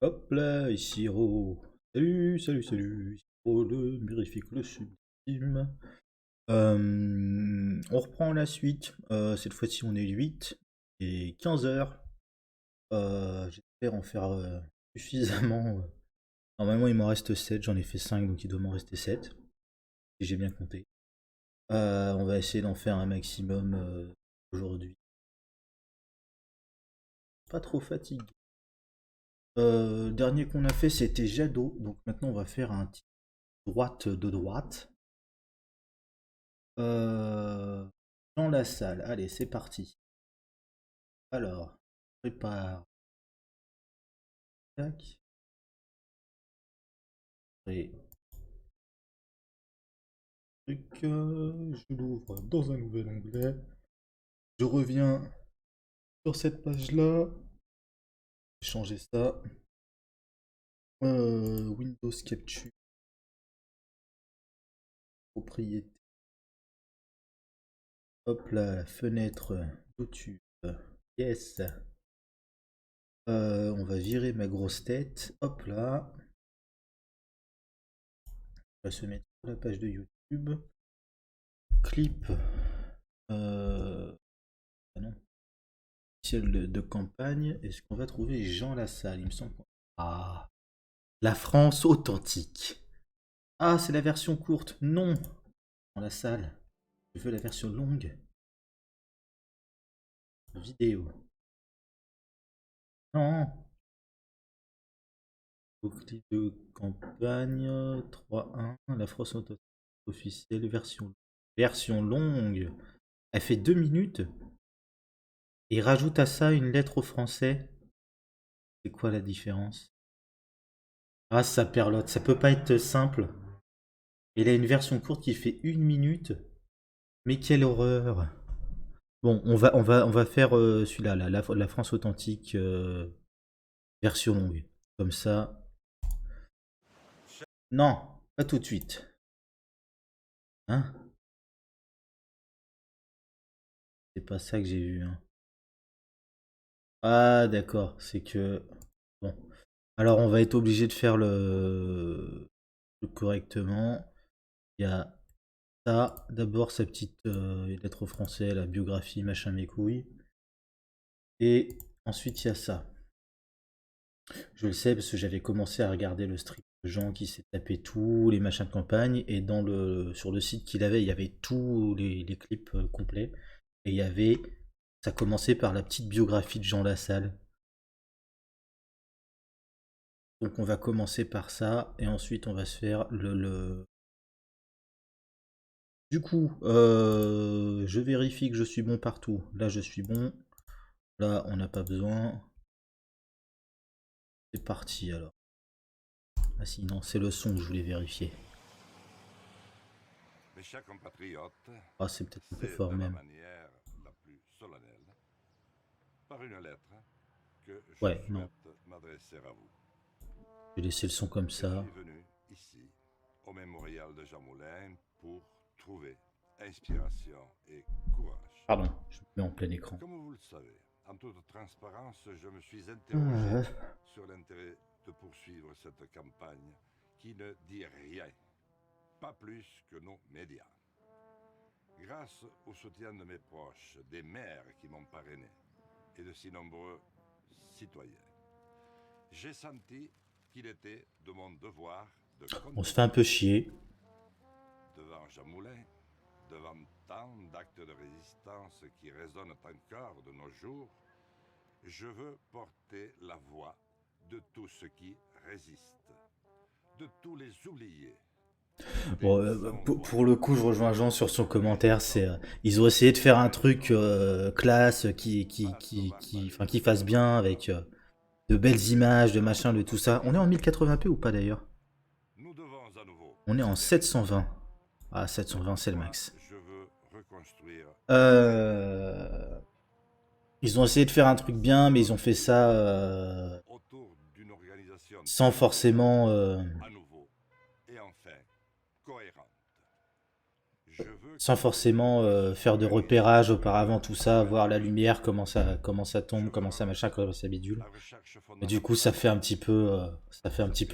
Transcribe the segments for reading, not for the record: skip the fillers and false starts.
Hop là, ici Ro. Salut, salut, salut. Ici Ro, le mirifique, le sublime. On reprend la suite. Cette fois-ci, on est 8 et 15 heures. J'espère en faire suffisamment. Normalement, il m'en reste 7. J'en ai fait 5, donc il doit m'en rester 7. Si j'ai bien compté. On va essayer d'en faire un maximum aujourd'hui. Pas trop fatigué. Le dernier qu'on a fait, c'était Jadot. Donc maintenant, on va faire un petit droite de droite. Euh, Dans la salle. Allez, c'est parti. Alors, prépare. Tac. Et truc. Je l'ouvre dans un nouvel onglet. Je reviens sur cette page-là. Changer ça. Windows Capture. Propriété. Hop là, fenêtre YouTube. Yes. On va virer ma grosse tête. Hop là. On va se mettre sur la page de YouTube. Clip. Ah non. Officiel de campagne. Est-ce qu'on va trouver Jean Lassalle? Il me semble. Ah, la France authentique. Ah, c'est la version courte. Non, Jean Lassalle. Je veux la version longue. Vidéo. Non. Au clip de campagne 3.1. La France authentique officielle. Version longue. Elle fait 2 minutes. Et rajoute à ça une lettre au français. C'est quoi la différence? Ah, ça perlote. Ça peut pas être simple. Il a une version courte qui fait 1 minute. Mais quelle horreur! Bon, on va faire celui-là, la France authentique version longue. Comme ça. Non, pas tout de suite. Hein? C'est pas ça que j'ai vu. Hein. Ah, d'accord. C'est que. Bon. Alors, on va être obligé de faire le correctement. Il y a ça. D'abord, sa petite lettre au français, la biographie, machin, mes couilles. Et ensuite, il y a ça. Je le sais parce que j'avais commencé à regarder le stream de gens qui s'est tapé tous les machins de campagne et sur le site qu'il avait, il y avait tous les clips complets et il y avait ça commençait par la petite biographie de Jean Lassalle. Donc on va commencer par ça et ensuite on va se faire Du coup, je vérifie que je suis bon partout. Là je suis bon. Là on n'a pas besoin. C'est parti alors. Ah si non, c'est le son que je voulais vérifier. Mes chers compatriotes, Ah c'est peut-être un peu c'est fort de la même. manière la plus solennelle, par une lettre, que je Ouais, non. souhaite m'adresser à vous. Je vais laisser le son comme Je ça. suis venu ici, au mémorial de Jean Moulin, pour trouver inspiration et courage. Pardon, je me mets en plein écran. Comme vous le savez, en toute transparence, je me suis interrogé Ah, sur l'intérêt de poursuivre cette campagne qui ne dit rien, pas plus que nos médias. Grâce au soutien de mes proches, des maires qui m'ont parrainé et de si nombreux citoyens, j'ai senti qu'il était de mon devoir de on se fait un peu continuer. chier. Devant Jean Moulin, devant tant d'actes de résistance qui résonnent encore de nos jours, je veux porter la voix de tous ceux qui résistent, de tous les oubliés, des Bon, sans-voix, pour le coup, je rejoins Jean sur son des commentaire. hommes Ils ont essayé de faire un truc incorruptibles, classe face aux enfin, qui barbarismes fasse de bien notre avec temps. de belles images, de machin, de Contre tout nos ça. On est en préjugés, 1080p ou pas d'ailleurs? nous devons à nouveau On est en espérer. 720. Ah, C'est 720, c'est le pourquoi max. je veux reconstruire l'Ukraine Euh, Ils ont essayé de faire un truc bien, mais ils ont fait ça autour d'une organisation sans territoriale forcément. à nouveau et enfin cohérente. Je veux sans que nos forcément élites faire de repérage s'organisent auparavant, tout ça, autour voir d'un la but lumière, commun. comment ça Je tombe, comment ça veux machin, comment ça bidule. la recherche Et du coup, ça fondamentale. fait un petit peu, Sa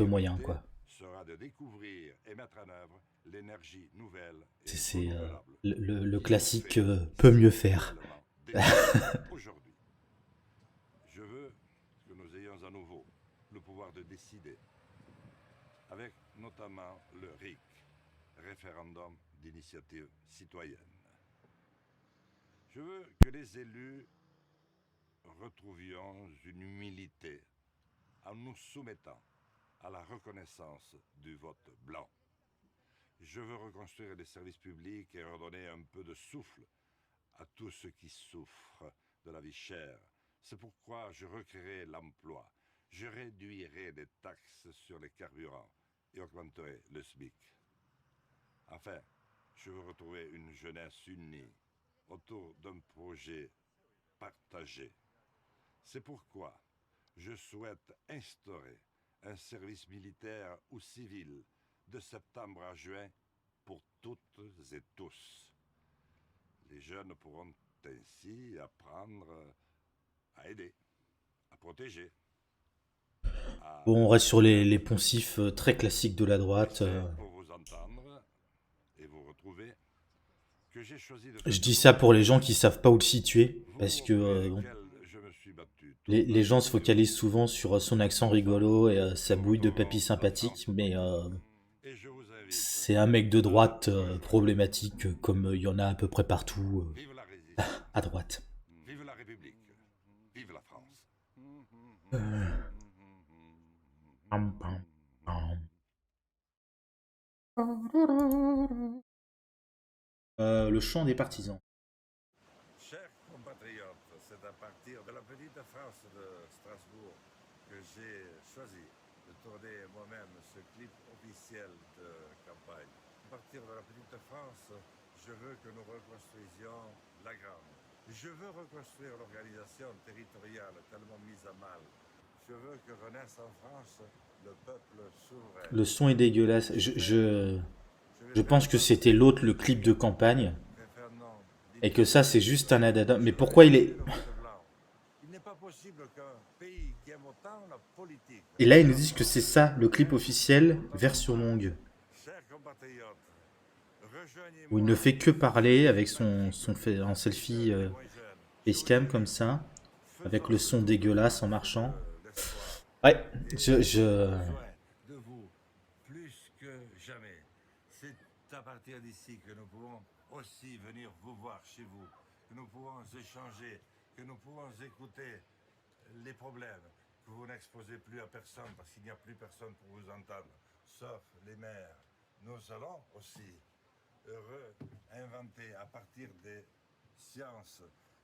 moyen, priorité quoi. sera de découvrir et mettre en œuvre l'énergie nouvelle C'est et c'est, renouvelable le qui nous classique fait peut si mieux faire. cruellement défaut aujourd'hui. Je veux que nous ayons à nouveau le pouvoir de décider, avec notamment le RIC, référendum d'initiative citoyenne. Je veux que les élus retrouvions une humilité en nous soumettant à la reconnaissance du vote blanc. Je veux reconstruire les services publics et redonner un peu de souffle à tous ceux qui souffrent de la vie chère. C'est pourquoi je recréerai l'emploi. Je réduirai les taxes sur les carburants et augmenterai le SMIC. Enfin, je veux retrouver une jeunesse unie autour d'un projet partagé. C'est pourquoi je souhaite instaurer un service militaire ou civil de septembre à juin pour toutes et tous. Les jeunes pourront ainsi apprendre à aider, à protéger, à Bon, on reste sur les transmettre. poncifs très classiques de la droite. C'est pour vous entendre et vous retrouver que j'ai choisi de Je faire dis ça partie pour de les gens vous. qui savent pas où le situer, parce Vous que auprès bon, desquels je me suis battu toute ma les gens vie se sur focalisent souvent sur son accent ensemble, rigolo et sa nous bouille de papy retrouverons sympathique, l'entente. mais Et je vous invite c'est un mec de à droite rejoindre problématique, comme il y en a à peu près partout Vive la résistance. à droite. Vive la République. Vive la France. Euh, pam, pam, pam. Le chant des partisans. Chers compatriotes, c'est à partir de la petite France de Strasbourg que j'ai choisi de tourner moi-même ce clip officiel de campagne. À partir de la petite France, je veux que nous reconstruisions la grande. Je veux reconstruire l'organisation territoriale tellement mise à mal. Je veux que renaisse en France le peuple souverain. Le son est dégueulasse. Je vais Je faire pense que passer c'était l'autre, le clip de campagne, référendum et que ça, c'est d'initiative juste un citoyenne. addendum. Mais Je vais pourquoi il changer est... le vote blanc. Il n'est pas possible qu'un pays qui aime autant la politique Et là, ils et nous la disent que c'est France ça, le clip reste officiel, totalement version mal. longue, Chers compatriotes, où il ne rejoignez-moi fait que sur ce parler avec défi magnifique, en les selfie jeunes, les moins jeunes, facecam comme souriez, ça, avec faisons le ce son tour de dégueulasse en France marchant. de l'espoir. Ouais, Et j'ai je... besoin de vous plus que jamais. C'est à partir d'ici que nous pouvons aussi venir vous voir chez vous, que nous pouvons échanger, que nous pouvons écouter les problèmes que vous n'exposez plus à personne parce qu'il n'y a plus personne pour vous entendre, sauf les maires. Nous allons aussi inventer à partir des sciences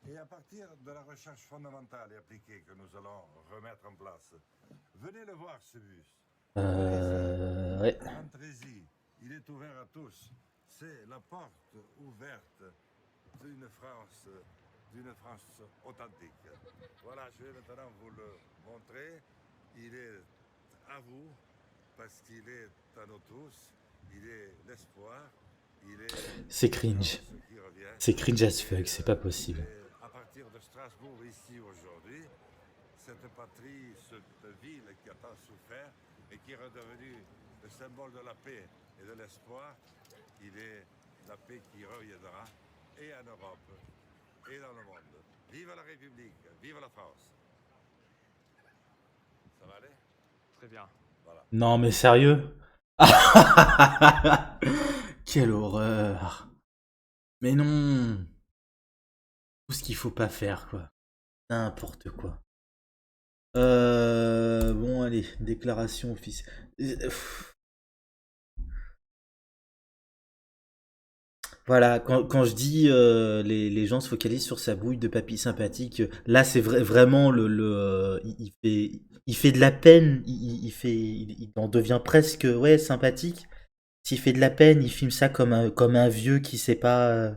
et à partir de la recherche fondamentale et appliquée que nous allons remettre en place. Venez le voir, ce bus. Allez-y, Ouais. entrez-y. Il est ouvert à tous. C'est la porte ouverte d'une France authentique. Voilà, je vais maintenant vous le montrer. Il est à vous parce qu'il est à nous tous. Il est l'espoir. Il est C'est la cringe. France qui revient. C'est cringe as Et fuck, c'est pas possible. à partir de Strasbourg, ici aujourd'hui, cette patrie, cette ville qui a tant souffert et qui est redevenue le symbole de la paix et de l'espoir, il est la paix qui reviendra et en Europe et dans le monde. Vive la République, vive la France. Ça va aller? Très bien. Voilà. Non, mais sérieux? Quelle horreur! Mais non! Tout ce qu'il faut pas faire, quoi. N'importe quoi. Bon, allez, déclaration officielle. Voilà, quand je dis les gens se focalisent sur sa bouille de papy sympathique, là c'est vraiment il fait de la peine, il en devient presque ouais sympathique. S'il fait de la peine, il filme ça comme un vieux qui sait pas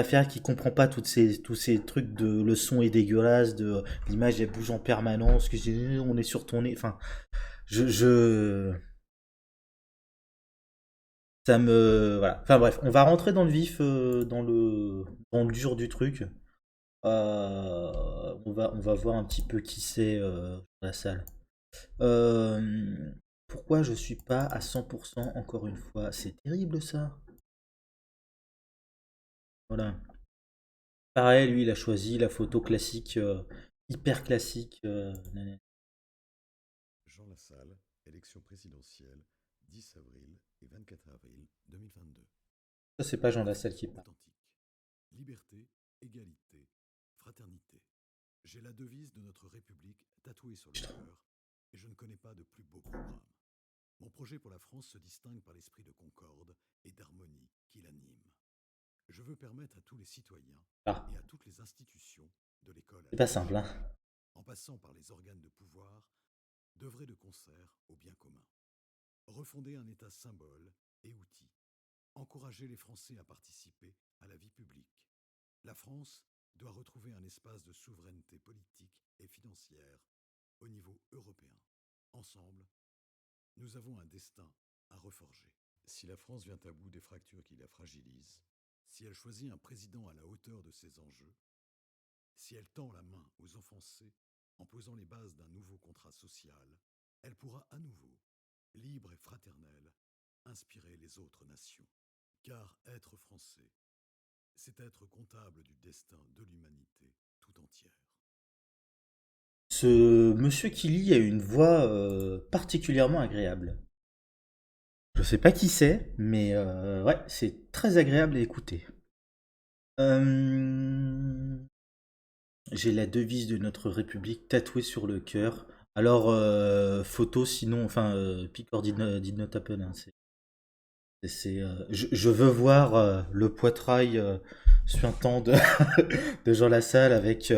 faire, qui comprend pas tous ces trucs de le son est dégueulasse, de l'image elle bouge en permanence, que on est sur ton nez, enfin je Ça me. Voilà. Enfin bref, on va rentrer dans le vif, dans le dur du truc. On va voir un petit peu qui c'est dans la salle. Euh, Pourquoi je suis pas à 100% encore une fois? C'est terrible ça. Voilà. Pareil, lui, il a choisi la photo classique, hyper classique. Jean Lassalle, élection présidentielle, 10 avril et 24 avril 2022. Ça, c'est pas Jean Lassalle qui parle. Authentique. Liberté, égalité, fraternité. J'ai la devise de notre République tatouée sur le cœur et je ne connais pas de plus beau programme. Mon projet pour la France se distingue par l'esprit de concorde et d'harmonie qui l'anime. Je veux permettre à tous les citoyens Ah, et à toutes les institutions, de l'école à c'est pas simple, hein. en passant par les organes de pouvoir, d'œuvrer de concert au bien commun. Refonder un État symbole et outil. Encourager les Français à participer à la vie publique. La France doit retrouver un espace de souveraineté politique et financière au niveau européen. Ensemble, nous avons un destin à reforger. Si la France vient à bout des fractures qui la fragilisent, si elle choisit un président à la hauteur de ses enjeux, si elle tend la main aux offensés en posant les bases d'un nouveau contrat social, elle pourra à nouveau, libre et fraternelle, inspirer les autres nations. Car être français, c'est être comptable du destin de l'humanité tout entière. Ce monsieur qui lit a une voix particulièrement agréable. Je sais pas qui c'est, mais ouais, c'est très agréable à écouter. Euh, J'ai la devise de notre République tatouée sur le cœur. Alors, photo, sinon, enfin, Picor did not happen, hein, je veux voir le poitrail suintant de, de Jean Lassalle avec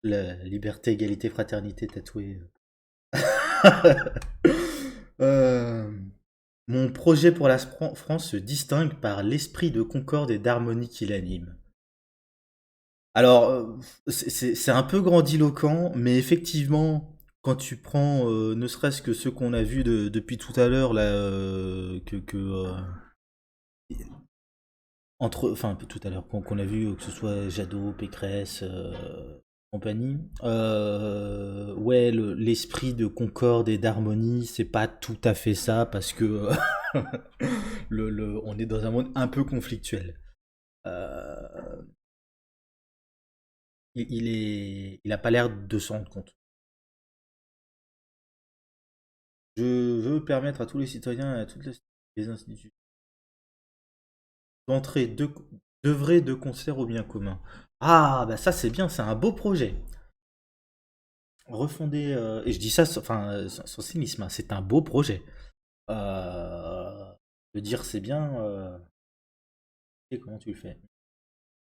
la liberté, égalité, fraternité tatouée. Euh, Mon projet pour la France se distingue par l'esprit de concorde et d'harmonie qui l'anime. Alors, c'est un peu grandiloquent, mais effectivement, quand tu prends ne serait-ce que ceux qu'on a vus depuis tout à l'heure, là, enfin, un peu tout à l'heure, qu'on a vu, que ce soit Jadot, Pécresse, compagnie, ouais, l'esprit de concorde et d'harmonie, c'est pas tout à fait ça, parce que on est dans un monde un peu conflictuel. Euh, il a pas l'air de s'en rendre compte. Je veux permettre à tous les citoyens et à toutes les institutions d'entrer, d'œuvrer de concert au bien commun. Ah, bah ça c'est bien, c'est un beau projet. Refonder, et je dis ça enfin, sans cynisme, hein, c'est un beau projet. De dire c'est bien, et comment tu le fais?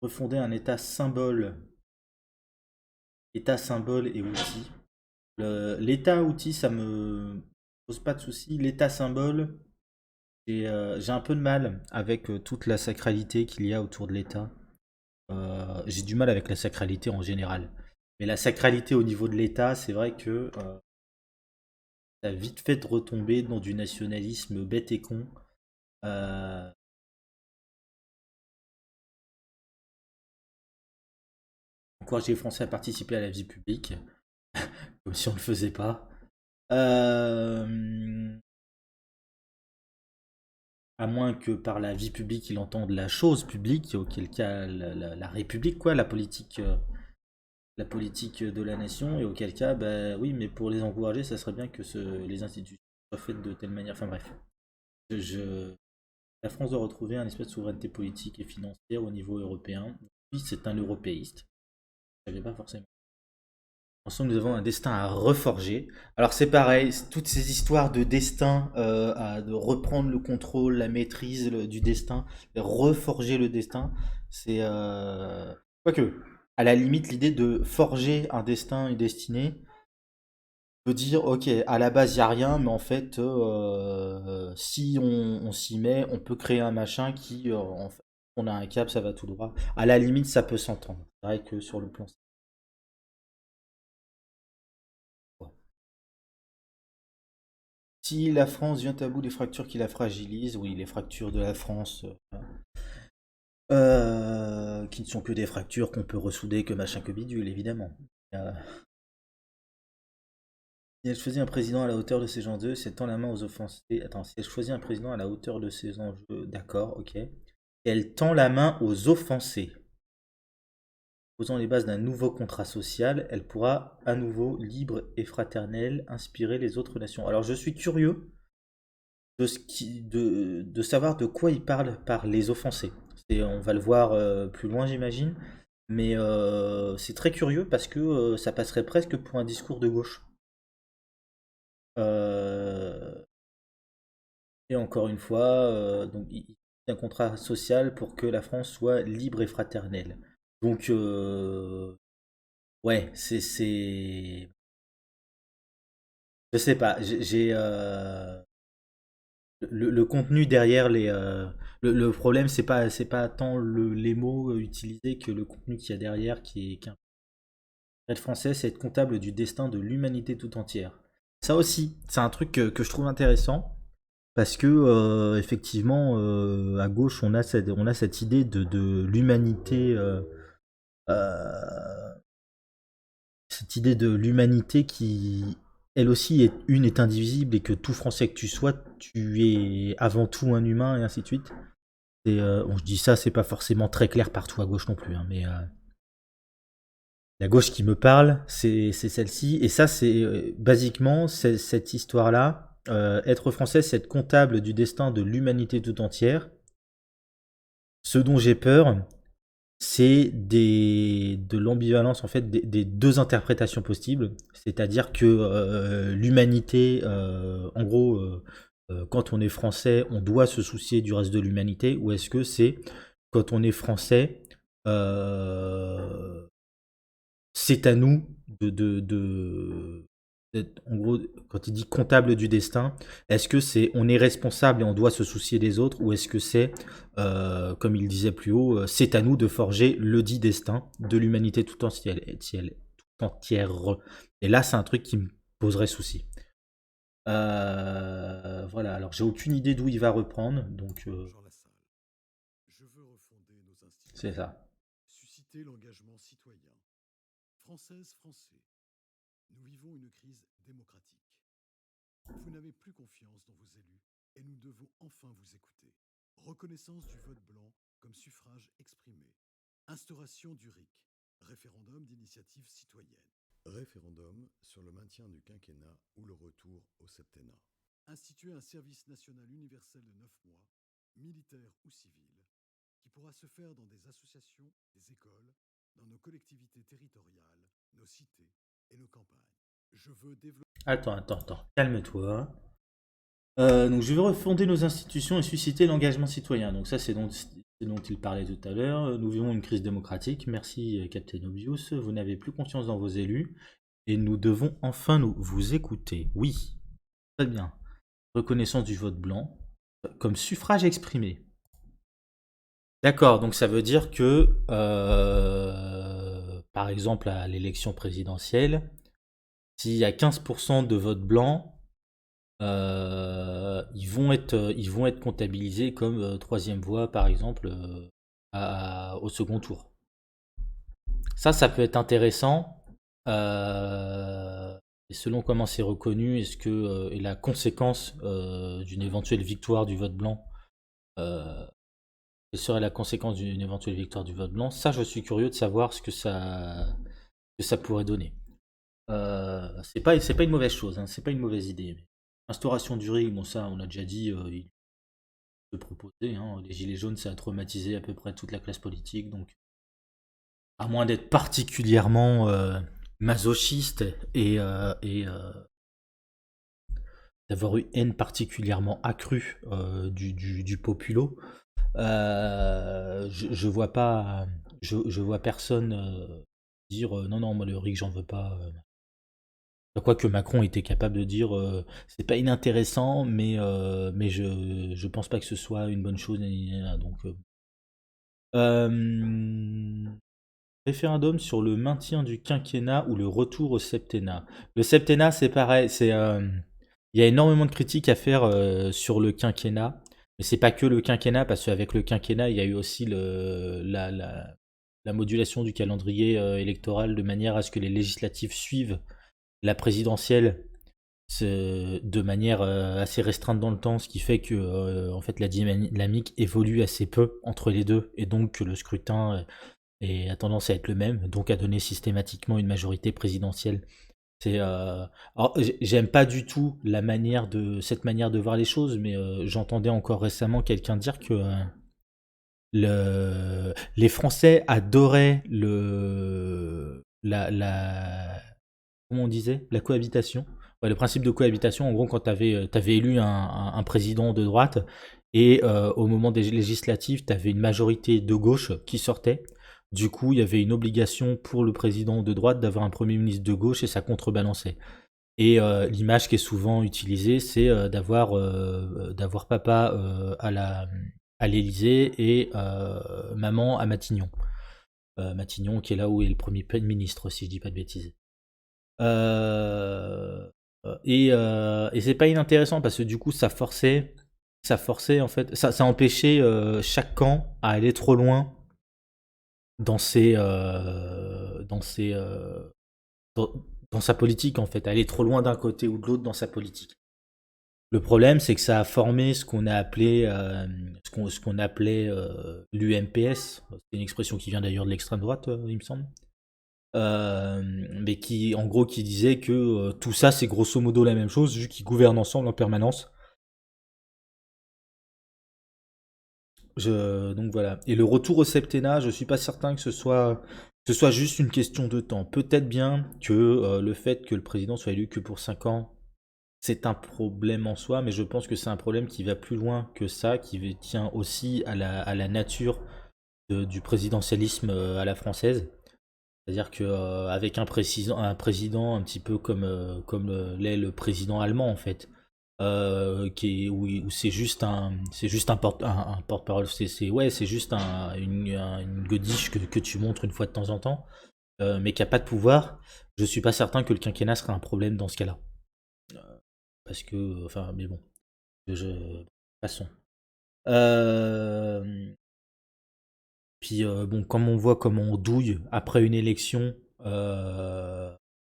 Refonder un état symbole et outil. L'état outil, ça me pose pas de souci. L'état symbole, j'ai un peu de mal avec toute la sacralité qu'il y a autour de l'état. J'ai du mal avec la sacralité en général. Mais la sacralité au niveau de l'état, c'est vrai que ça a vite fait de retomber dans du nationalisme bête et con. Euh, Encourager les Français à participer à la vie publique, comme si on ne le faisait pas. Euh, à moins que par la vie publique, il entende la chose publique, auquel cas la République, quoi, la politique de la nation, et auquel cas, bah oui, mais pour les encourager, ça serait bien que les institutions soient faites de telle manière. Enfin bref, je, la France doit retrouver un espèce de souveraineté politique et financière au niveau européen. Oui, c'est un européiste. Je ne savais pas forcément. Ensemble, nous avons un destin à reforger. Alors c'est pareil, toutes ces histoires de destin, de reprendre le contrôle, la maîtrise du destin, reforger le destin, c'est... Quoique, à la limite, l'idée de forger un destin, une destinée, peut dire, ok, à la base, il n'y a rien, mais en fait, si on s'y met, on peut créer un machin qui, en fait, on a un cap, ça va tout droit. À la limite, ça peut s'entendre. C'est vrai que sur le plan... Si la France vient à bout des fractures qui la fragilisent, oui, les fractures de la France, qui ne sont que des fractures qu'on peut ressouder, que machin, que bidule, évidemment. Si elle choisit un président à la hauteur de ses enjeux, c'est tend la main aux offensés. Attends, si elle choisit un président à la hauteur de ses enjeux, d'accord, ok. Elle tend la main aux offensés. Posant les bases d'un nouveau contrat social, elle pourra à nouveau, libre et fraternelle, inspirer les autres nations. Alors je suis curieux de savoir de quoi il parle par les offensés. On va le voir plus loin, j'imagine. Mais c'est très curieux parce que ça passerait presque pour un discours de gauche. Et encore une fois, donc, il y a un contrat social pour que la France soit libre et fraternelle. Donc, ouais, je sais pas, le contenu derrière le problème, c'est pas tant les mots utilisés que le contenu qu'il y a derrière qui est être français, c'est être comptable du destin de l'humanité tout entière. Ça aussi, c'est un truc que je trouve intéressant. Parce que effectivement, à gauche, on a cette idée de l'humanité, euh, cette idée de l'humanité qui, elle aussi, est indivisible et que tout Français que tu sois, tu es avant tout un humain et ainsi de suite. Et bon, je dis ça, c'est pas forcément très clair partout à gauche non plus, hein, mais la gauche qui me parle, c'est celle-ci. Et ça, c'est basiquement cette histoire-là. Être français, c'est être comptable du destin de l'humanité tout entière. Ce dont j'ai peur, c'est de l'ambivalence en fait des deux interprétations possibles. C'est-à-dire que l'humanité, en gros, quand on est français, on doit se soucier du reste de l'humanité, ou est-ce que c'est quand on est français, euh, c'est à nous en gros, quand il dit comptable du destin, est-ce que c'est on est responsable et on doit se soucier des autres, ou est-ce que c'est, comme il disait plus haut, c'est à nous de forger le dit destin de l'humanité tout entière, tout entière. Et là, c'est un truc qui me poserait souci. Voilà, alors j'ai aucune idée d'où il va reprendre, donc Jean Lassalle. Je veux refonder nos c'est institutions, ça. susciter l'engagement citoyen. Françaises, Français, nous vivons une crise démocratique. Vous n'avez plus confiance dans vos élus et nous devons enfin vous écouter. Reconnaissance du vote blanc comme suffrage exprimé. Instauration du RIC, référendum d'initiative citoyenne. Référendum sur le maintien du quinquennat ou le retour au septennat. Instituer un service national universel de 9 mois, militaire ou civil, qui pourra se faire dans des associations, des écoles, dans nos collectivités territoriales, nos cités et nos campagnes. Je veux développer... Attends, calme-toi. Donc je veux refonder nos institutions et susciter l'engagement citoyen. Donc ça, c'est dont il parlait tout à l'heure. Nous vivons une crise démocratique. Merci, Captain Obvious. Vous n'avez plus confiance dans vos élus. Et nous devons enfin vous écouter. Oui, très bien. Reconnaissance du vote blanc comme suffrage exprimé. D'accord, donc ça veut dire que, par exemple, à l'élection présidentielle, s'il y a 15% de vote blanc, ils vont être comptabilisés comme troisième voie, par exemple, au second tour. Ça peut être intéressant. Et selon comment c'est reconnu, est-ce que et la conséquence d'une éventuelle victoire du vote blanc, quelle serait la conséquence d'une éventuelle victoire du vote blanc? Ça, je suis curieux de savoir ce que ça pourrait donner. C'est pas une mauvaise chose, hein, c'est pas une mauvaise idée. Instauration du RIG, bon ça, on a déjà dit, il peut proposer. Hein, les gilets jaunes, ça a traumatisé à peu près toute la classe politique, donc à moins d'être particulièrement masochiste et d'avoir une haine particulièrement accrue du populo, je vois pas, je vois personne dire non, non, moi le RIC, j'en veux pas. Quoique Macron était capable de dire c'est pas inintéressant, mais je pense pas que ce soit une bonne chose. Donc, référendum sur le maintien du quinquennat ou le retour au septennat. Le septennat, c'est pareil, il y a énormément de critiques à faire sur le quinquennat. Mais c'est pas que le quinquennat, parce qu'avec le quinquennat, il y a eu aussi la modulation du calendrier électoral de manière à ce que les législatives suivent la présidentielle de manière assez restreinte dans le temps, ce qui fait que en fait la dynamique évolue assez peu entre les deux, et donc que le scrutin a tendance à être le même, donc à donner systématiquement une majorité présidentielle. Alors, j'aime pas du tout cette manière de voir les choses, mais j'entendais encore récemment quelqu'un dire que les Français adoraient comment on disait, la cohabitation. Ouais, le principe de cohabitation, en gros, quand t'avais élu un président de droite et au moment des législatives, t'avais une majorité de gauche qui sortait. Du coup, il y avait une obligation pour le président de droite d'avoir un premier ministre de gauche et ça contrebalançait. Et l'image qui est souvent utilisée, c'est d'avoir papa à l'Élysée et maman à Matignon. Matignon qui est là où est le premier ministre, si je dis pas de bêtises. Et c'est pas inintéressant parce que du coup ça forçait en fait, ça empêchait chaque camp à aller trop loin dans dans, dans sa politique en fait, à aller trop loin d'un côté ou de l'autre dans sa politique. Le problème, c'est que ça a formé ce qu'on a appelé, ce qu'on appelait l'UMPS. C'est une expression qui vient d'ailleurs de l'extrême droite, il me semble. Mais qui, en gros, qui disait que tout ça, c'est grosso modo la même chose, vu qu'ils gouvernent ensemble en permanence. Donc voilà. Et le retour au septennat, je suis pas certain que ce soit juste une question de temps. Peut-être bien que le fait que le président soit élu que pour 5 ans, c'est un problème en soi, mais je pense que c'est un problème qui va plus loin que ça, qui tient aussi à la nature du présidentialisme à la française. C'est-à-dire que avec un président un petit peu comme l'est le président allemand en fait, où c'est juste un porte-parole, ouais, c'est juste une godiche que tu montres une fois de temps en temps, mais qui a pas de pouvoir. Je suis pas certain que le quinquennat serait un problème dans ce cas-là, parce que, enfin, mais bon, passons. Euh, Puis bon, comme on voit comment on douille après une élection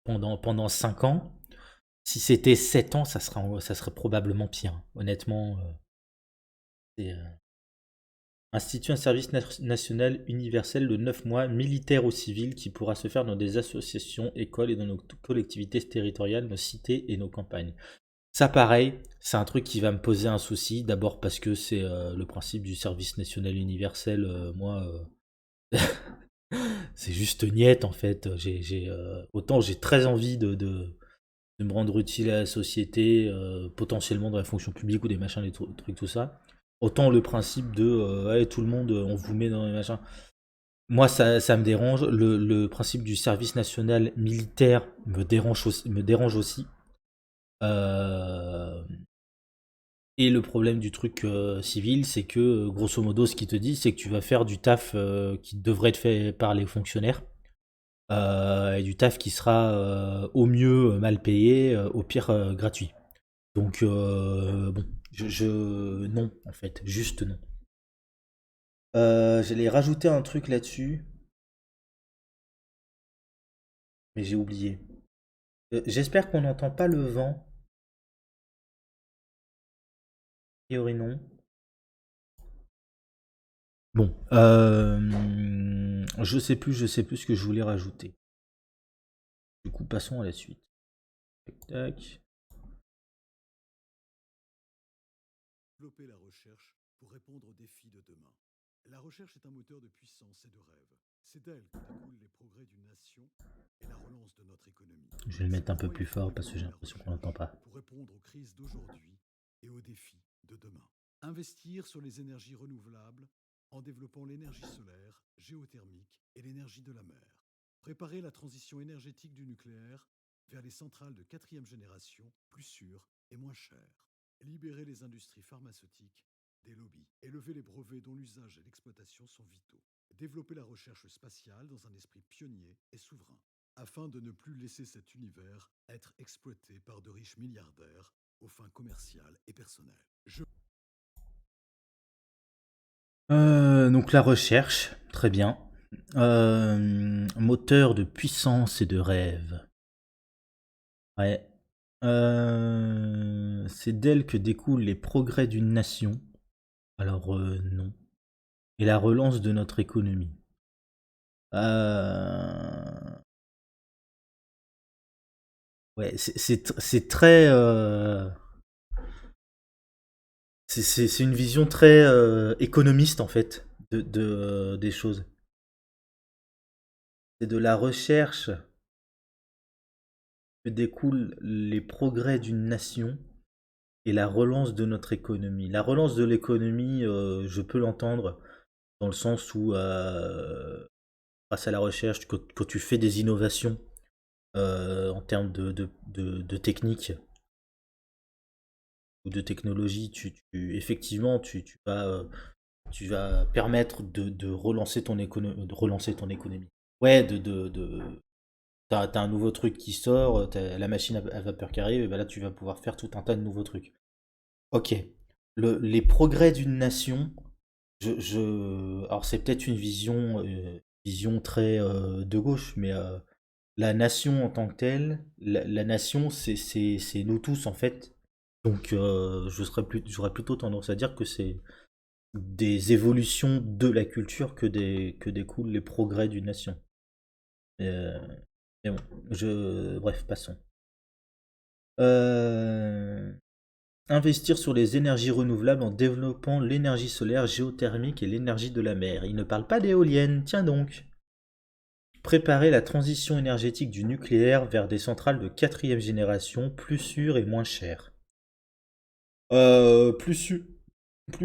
pendant 5 ans, si c'était 7 ans, ça serait probablement pire, hein. Honnêtement, c'est instituer un service national universel de 9 mois, militaire ou civil, qui pourra se faire dans des associations, écoles et dans nos collectivités territoriales, nos cités et nos campagnes. Ça, pareil, c'est un truc qui va me poser un souci. D'abord parce que c'est le principe du service national universel. Moi, c'est juste niette en fait. Autant j'ai très envie de me rendre utile à la société, potentiellement dans la fonction publique ou des machins, des trucs, tout ça. Autant le principe de ouais, tout le monde, on vous met dans les machins. Moi, ça me dérange. Le principe du service national militaire me dérange aussi. Euh, et le problème du truc civil, c'est que grosso modo, ce qu'il te dit, c'est que tu vas faire du taf qui devrait être fait par les fonctionnaires. Et du taf qui sera au mieux mal payé, au pire gratuit. Donc bon, non en fait, juste non. J'allais rajouter un truc là-dessus, mais j'ai oublié. J'espère qu'on n'entend pas le vent. A priori non. Bon, je sais plus ce que je voulais rajouter. Du coup, passons à la suite. Tac, tac. Développer la recherche pour répondre aux défis de demain. La recherche est un moteur de puissance et de rêve. C'est d'elle que découlent les progrès d'une nation et la relance de notre économie. Je vais le C'est mettre un peu pourquoi il plus faut fort parce que j'ai développer la l'impression qu'on n'entend recherche pas. pour répondre aux crises d'aujourd'hui et aux défis de demain. Investir sur les énergies renouvelables en développant l'énergie solaire, géothermique et l'énergie de la mer. Préparer la transition énergétique du nucléaire vers les centrales de 4e génération, plus sûres et moins chères. Libérer les industries pharmaceutiques des lobbies et lever les brevets dont l'usage et l'exploitation sont vitaux. Développer la recherche spatiale dans un esprit pionnier et souverain, afin de ne plus laisser cet univers être exploité par de riches milliardaires aux fins commerciales et personnelles. Donc la recherche, très bien. Moteur de puissance et de rêve. Ouais. C'est d'elle que découlent les progrès d'une nation. Alors non. Et la relance de notre économie. Ouais, c'est très... C'est une vision très économiste en fait des choses. C'est de la recherche que découlent les progrès d'une nation et la relance de notre économie. La relance de l'économie, je peux l'entendre dans le sens où, grâce à la recherche, quand tu fais des innovations en termes de technique ou de technologie, effectivement, tu vas permettre de relancer ton économie. Ouais, t'as un nouveau truc qui sort, t'as la machine à vapeur qui arrive, et ben là tu vas pouvoir faire tout un tas de nouveaux trucs. Ok. Les progrès d'une nation, alors c'est peut-être une vision très de gauche, mais la nation en tant que telle, la nation c'est nous tous en fait. Donc j'aurais plutôt tendance à dire que c'est des évolutions de la culture que découlent les progrès d'une nation. Euh, mais bon, bref, passons. Euh, Investir sur les énergies renouvelables en développant l'énergie solaire, géothermique et l'énergie de la mer. Il ne parle pas d'éoliennes, tiens donc. Préparer la transition énergétique du nucléaire vers des centrales de quatrième génération, plus sûres et moins chères. Plus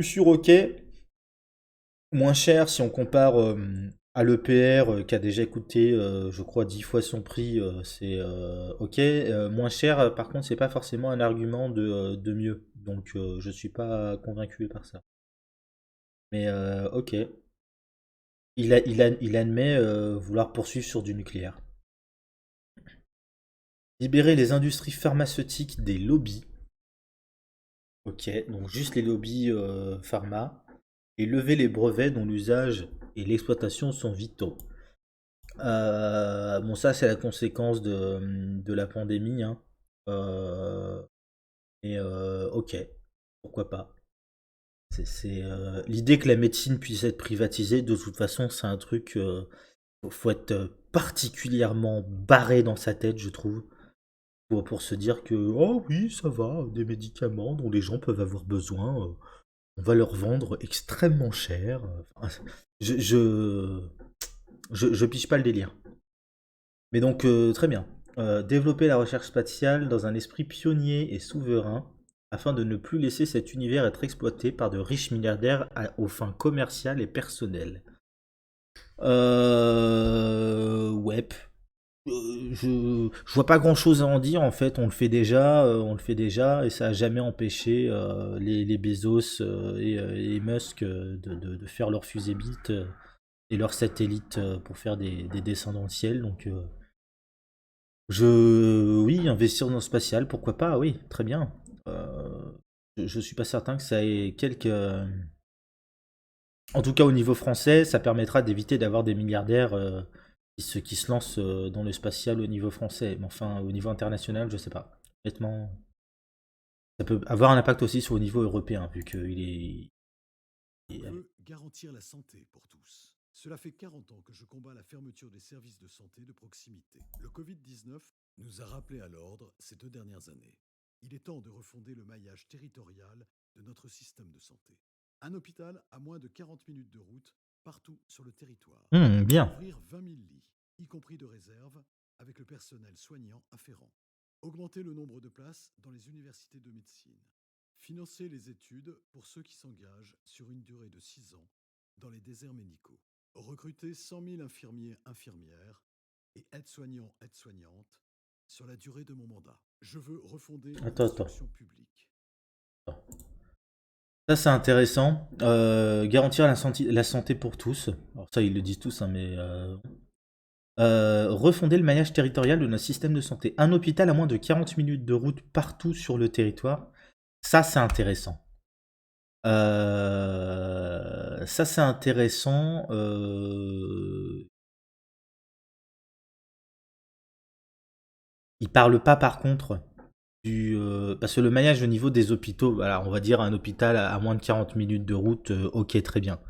sûr, ok. Moins cher si on compare à l'EPR qui a déjà coûté, je crois, 10 fois son prix, c'est ok. Moins cher, par contre, c'est pas forcément un argument de mieux. Donc, je suis pas convaincu par ça. Mais ok. Il admet vouloir poursuivre sur du nucléaire. Libérer les industries pharmaceutiques des lobbies. Ok, donc juste les lobbies pharma. Et lever les brevets dont l'usage et l'exploitation sont vitaux. Bon, ça, c'est la conséquence de la pandémie, hein. Euh, ok, pourquoi pas. L'idée que la médecine puisse être privatisée, de toute façon, c'est un truc. Faut être particulièrement barré dans sa tête, je trouve, pour se dire que, oh oui, ça va, des médicaments dont les gens peuvent avoir besoin, on va leur vendre extrêmement cher. Enfin, je, je, je pige pas le délire. Mais donc, très bien. Développer la recherche spatiale dans un esprit pionnier et souverain, afin de ne plus laisser cet univers être exploité par de riches milliardaires aux fins commerciales et personnelles. Ouais. Je vois pas grand chose à en dire en fait, on le fait déjà, et ça a jamais empêché les Bezos et Musk de faire leur fusée bit et leurs satellites pour faire des dessins dans le ciel. Donc, oui, investir dans le spatial, pourquoi pas, oui, très bien. Je suis pas certain que ça ait quelques. En tout cas, au niveau français, ça permettra d'éviter d'avoir des milliardaires qui se lancent dans le spatial au niveau français. Mais enfin, au niveau international, je sais pas. Honnêtement, ça peut avoir un impact aussi sur le niveau européen, vu qu'il est. Je veux garantir la santé pour tous. Cela fait 40 ans que je combats la fermeture des services de santé de proximité. Le Covid-19 nous a rappelé à l'ordre ces 2 dernières années. Il est temps de refonder le maillage territorial de notre système de santé. Un hôpital à moins de 40 minutes de route partout sur le territoire. Bien. Ouvrir 20 000 lits, y compris de réserve, avec le personnel soignant afférent. Augmenter le nombre de places dans les universités de médecine. Financer les études pour ceux qui s'engagent sur une durée de 6 ans dans les déserts médicaux. Recruter 100 000 infirmiers, infirmières et aides-soignants, aides-soignantes sur la durée de mon mandat. Je veux refonder l'instruction publique. Ça, c'est intéressant. Garantir la santé pour tous. Alors ça, ils le disent tous, hein, mais Refonder le maillage territorial de notre système de santé. Un hôpital à moins de 40 minutes de route partout sur le territoire. Ça, c'est intéressant. Ça, c'est intéressant. Il parle pas, par contre, parce que le maillage au niveau des hôpitaux, voilà, on va dire un hôpital à moins de 40 minutes de route, ok, très bien.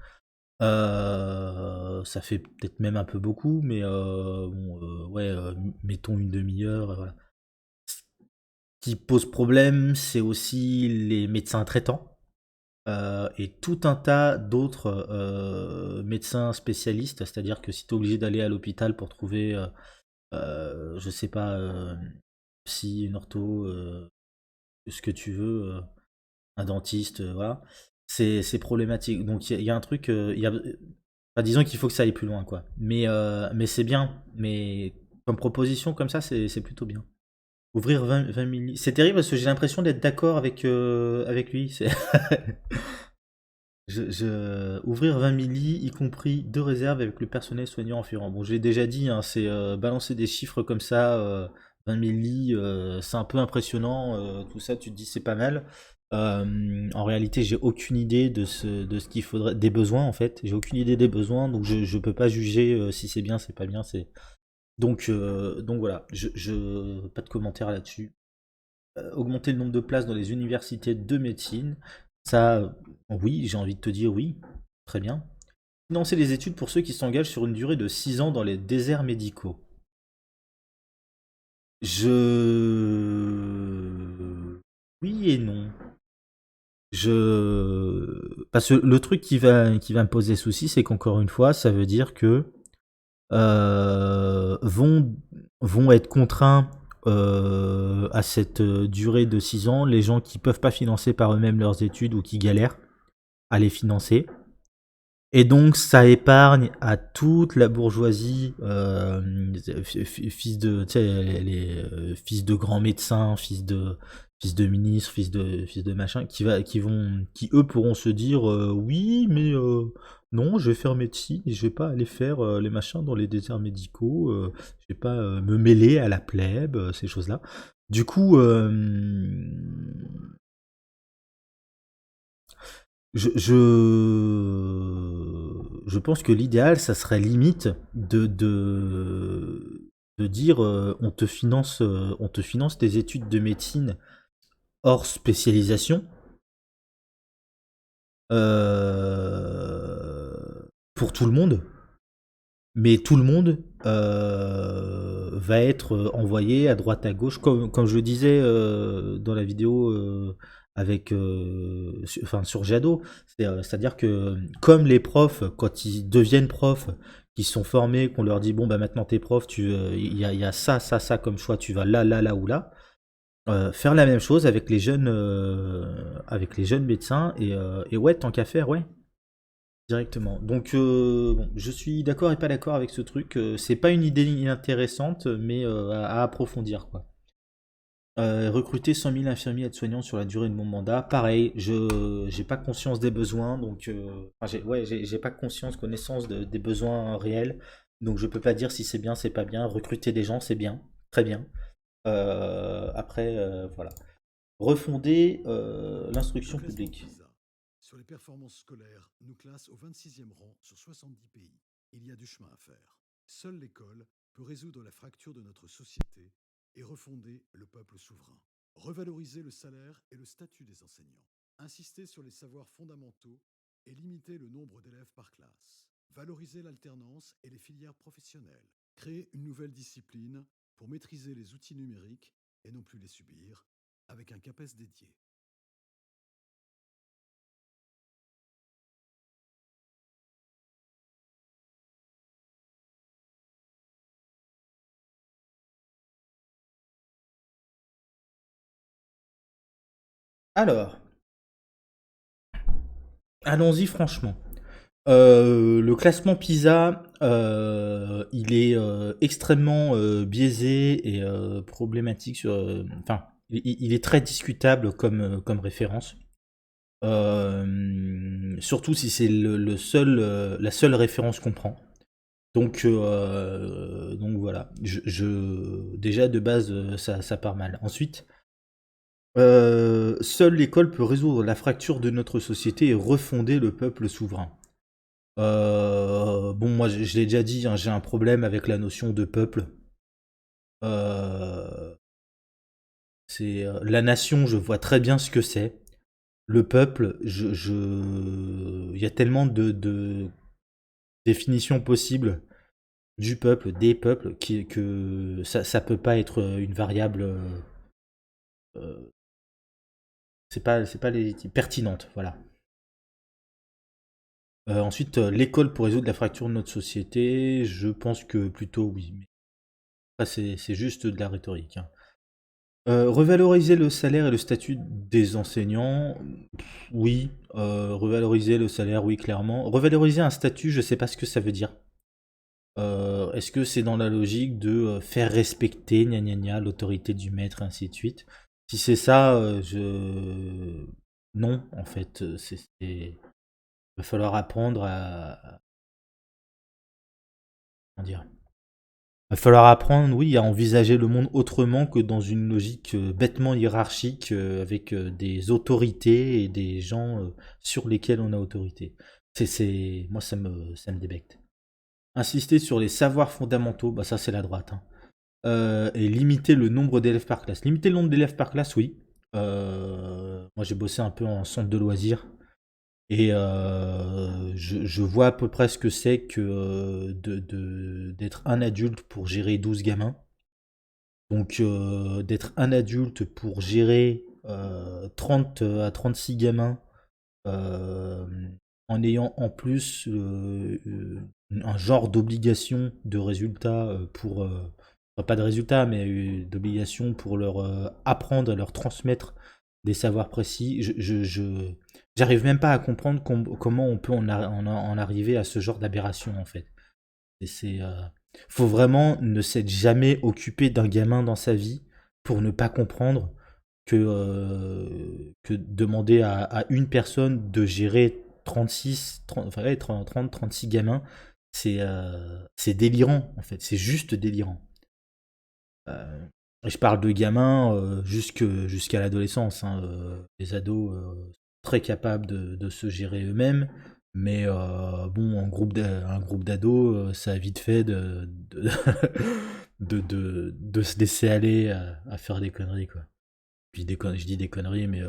Ça fait peut-être même un peu beaucoup, mais bon, ouais, mettons une demi-heure, voilà. Ce qui pose problème, c'est aussi les médecins traitants et tout un tas d'autres médecins spécialistes, c'est-à-dire que si tu es obligé d'aller à l'hôpital pour trouver, je sais pas, psy, une ortho, ce que tu veux, un dentiste, voilà, c'est problématique. Donc il y a un truc, enfin, disons qu'il faut que ça aille plus loin, quoi. Mais c'est bien. Mais comme proposition comme ça, c'est plutôt bien. Ouvrir 20 milli. C'est terrible parce que j'ai l'impression d'être d'accord avec lui. Ouvrir 20 milli, y compris deux réserves avec le personnel soignant environ. Bon, j'ai déjà dit, hein, c'est balancer des chiffres comme ça, 20 milli, c'est un peu impressionnant. Tout ça, tu te dis c'est pas mal. En réalité, j'ai aucune idée de ce qu'il faudrait, des besoins en fait. J'ai aucune idée des besoins, donc je peux pas juger si c'est bien, c'est pas bien. Donc voilà, pas de commentaire là-dessus. Augmenter le nombre de places dans les universités de médecine, ça, oui, j'ai envie de te dire oui, très bien. Financer les études pour ceux qui s'engagent sur une durée de 6 ans dans les déserts médicaux. Oui et non. Parce que le truc qui va me poser souci, c'est qu'encore une fois, ça veut dire que vont être contraints à cette durée de 6 ans les gens qui peuvent pas financer par eux-mêmes leurs études ou qui galèrent à les financer. Et donc ça épargne à toute la bourgeoisie, fils de, tu sais, les fils de grands médecins, fils de ministres, fils de machin, qui eux pourront se dire oui, mais non, je vais faire médecine et je vais pas aller faire les machins dans les déserts médicaux, je vais pas me mêler à la plèbe, ces choses-là. Du coup, je pense que l'idéal, ça serait limite de dire on te finance tes études de médecine hors spécialisation pour tout le monde, mais tout le monde va être envoyé à droite à gauche, comme je le disais dans la vidéo sur Jado. C'est-à-dire que comme les profs, quand ils deviennent profs, qui sont formés, qu'on leur dit bon bah maintenant t'es prof, il y a ça, ça, ça comme choix, tu vas là, là, là ou là. Faire la même chose avec les jeunes médecins et ouais, tant qu'à faire, ouais. Directement. Donc, bon, je suis d'accord et pas d'accord avec ce truc. C'est pas une idée inintéressante, mais à approfondir, quoi. Recruter 100 000 infirmiers et aides-soignants sur la durée de mon mandat. Pareil, je j'ai pas conscience des besoins, donc enfin, j'ai pas conscience, connaissance des besoins réels, donc je peux pas dire si c'est bien, c'est pas bien. Recruter des gens, c'est bien, très bien. Après, voilà. Refonder l'instruction Le classement publique. PISA sur les performances scolaires nous classe au 26e rang sur 70 pays. Il y a du chemin à faire. Seule l'école peut résoudre la fracture de notre société et refonder le peuple souverain. Revaloriser le salaire et le statut des enseignants. Insister sur les savoirs fondamentaux et limiter le nombre d'élèves par classe. Valoriser l'alternance et les filières professionnelles. Créer une nouvelle discipline pour maîtriser les outils numériques et non plus les subir, avec un CAPES dédié. Alors, allons-y franchement. Le classement PISA, il est extrêmement biaisé et problématique enfin, il est très discutable comme référence. Surtout si c'est la seule référence qu'on prend. Donc voilà. Déjà de base, ça part mal. Ensuite, seule l'école peut résoudre la fracture de notre société et refonder le peuple souverain. Bon, moi, je l'ai déjà dit, hein, j'ai un problème avec la notion de peuple. Euh, la nation, je vois très bien ce que c'est. Le peuple, il y a tellement de définitions possibles du peuple, des peuples, que ça peut pas être une variable, euh, c'est pas légitime, pertinente, voilà. Ensuite, l'école pour résoudre la fracture de notre société, je pense que plutôt oui. Mais après, c'est juste de la rhétorique, hein. Revaloriser le salaire et le statut des enseignants, oui. Revaloriser le salaire, oui, clairement. Revaloriser un statut, je sais pas ce que ça veut dire. Est-ce que c'est dans la logique de faire respecter, gna gna gna, l'autorité du maître, ainsi de suite? Si c'est ça, non, en fait, il va falloir apprendre comment dire? Va falloir apprendre, oui, à envisager le monde autrement que dans une logique bêtement hiérarchique avec des autorités et des gens sur lesquels on a autorité. Moi, ça me débecte. Insister sur les savoirs fondamentaux, bah ça c'est la droite, hein. Et limiter le nombre d'élèves par classe. Limiter le nombre d'élèves par classe, oui. Moi j'ai bossé un peu en centre de loisirs. Et je vois à peu près ce que c'est que d'être un adulte pour gérer 12 gamins. Donc d'être un adulte pour gérer 30 à 36 gamins euh, en ayant en plus un genre d'obligation de résultat enfin, pas de résultat, mais d'obligation pour leur apprendre, à leur transmettre des savoirs précis. J'arrive même pas à comprendre comment on peut en arriver à ce genre d'aberration en fait. Faut vraiment ne s'être jamais occupé d'un gamin dans sa vie pour ne pas comprendre que demander à une personne de gérer 30, enfin, ouais, 36 gamins, c'est délirant en fait, c'est juste délirant. Euh, et je parle de gamins jusqu'à l'adolescence, hein. Les ados très capables de se gérer eux-mêmes, mais bon, un groupe d'ados, ça a vite fait de se laisser aller à faire des conneries, quoi. Puis je dis des conneries, mais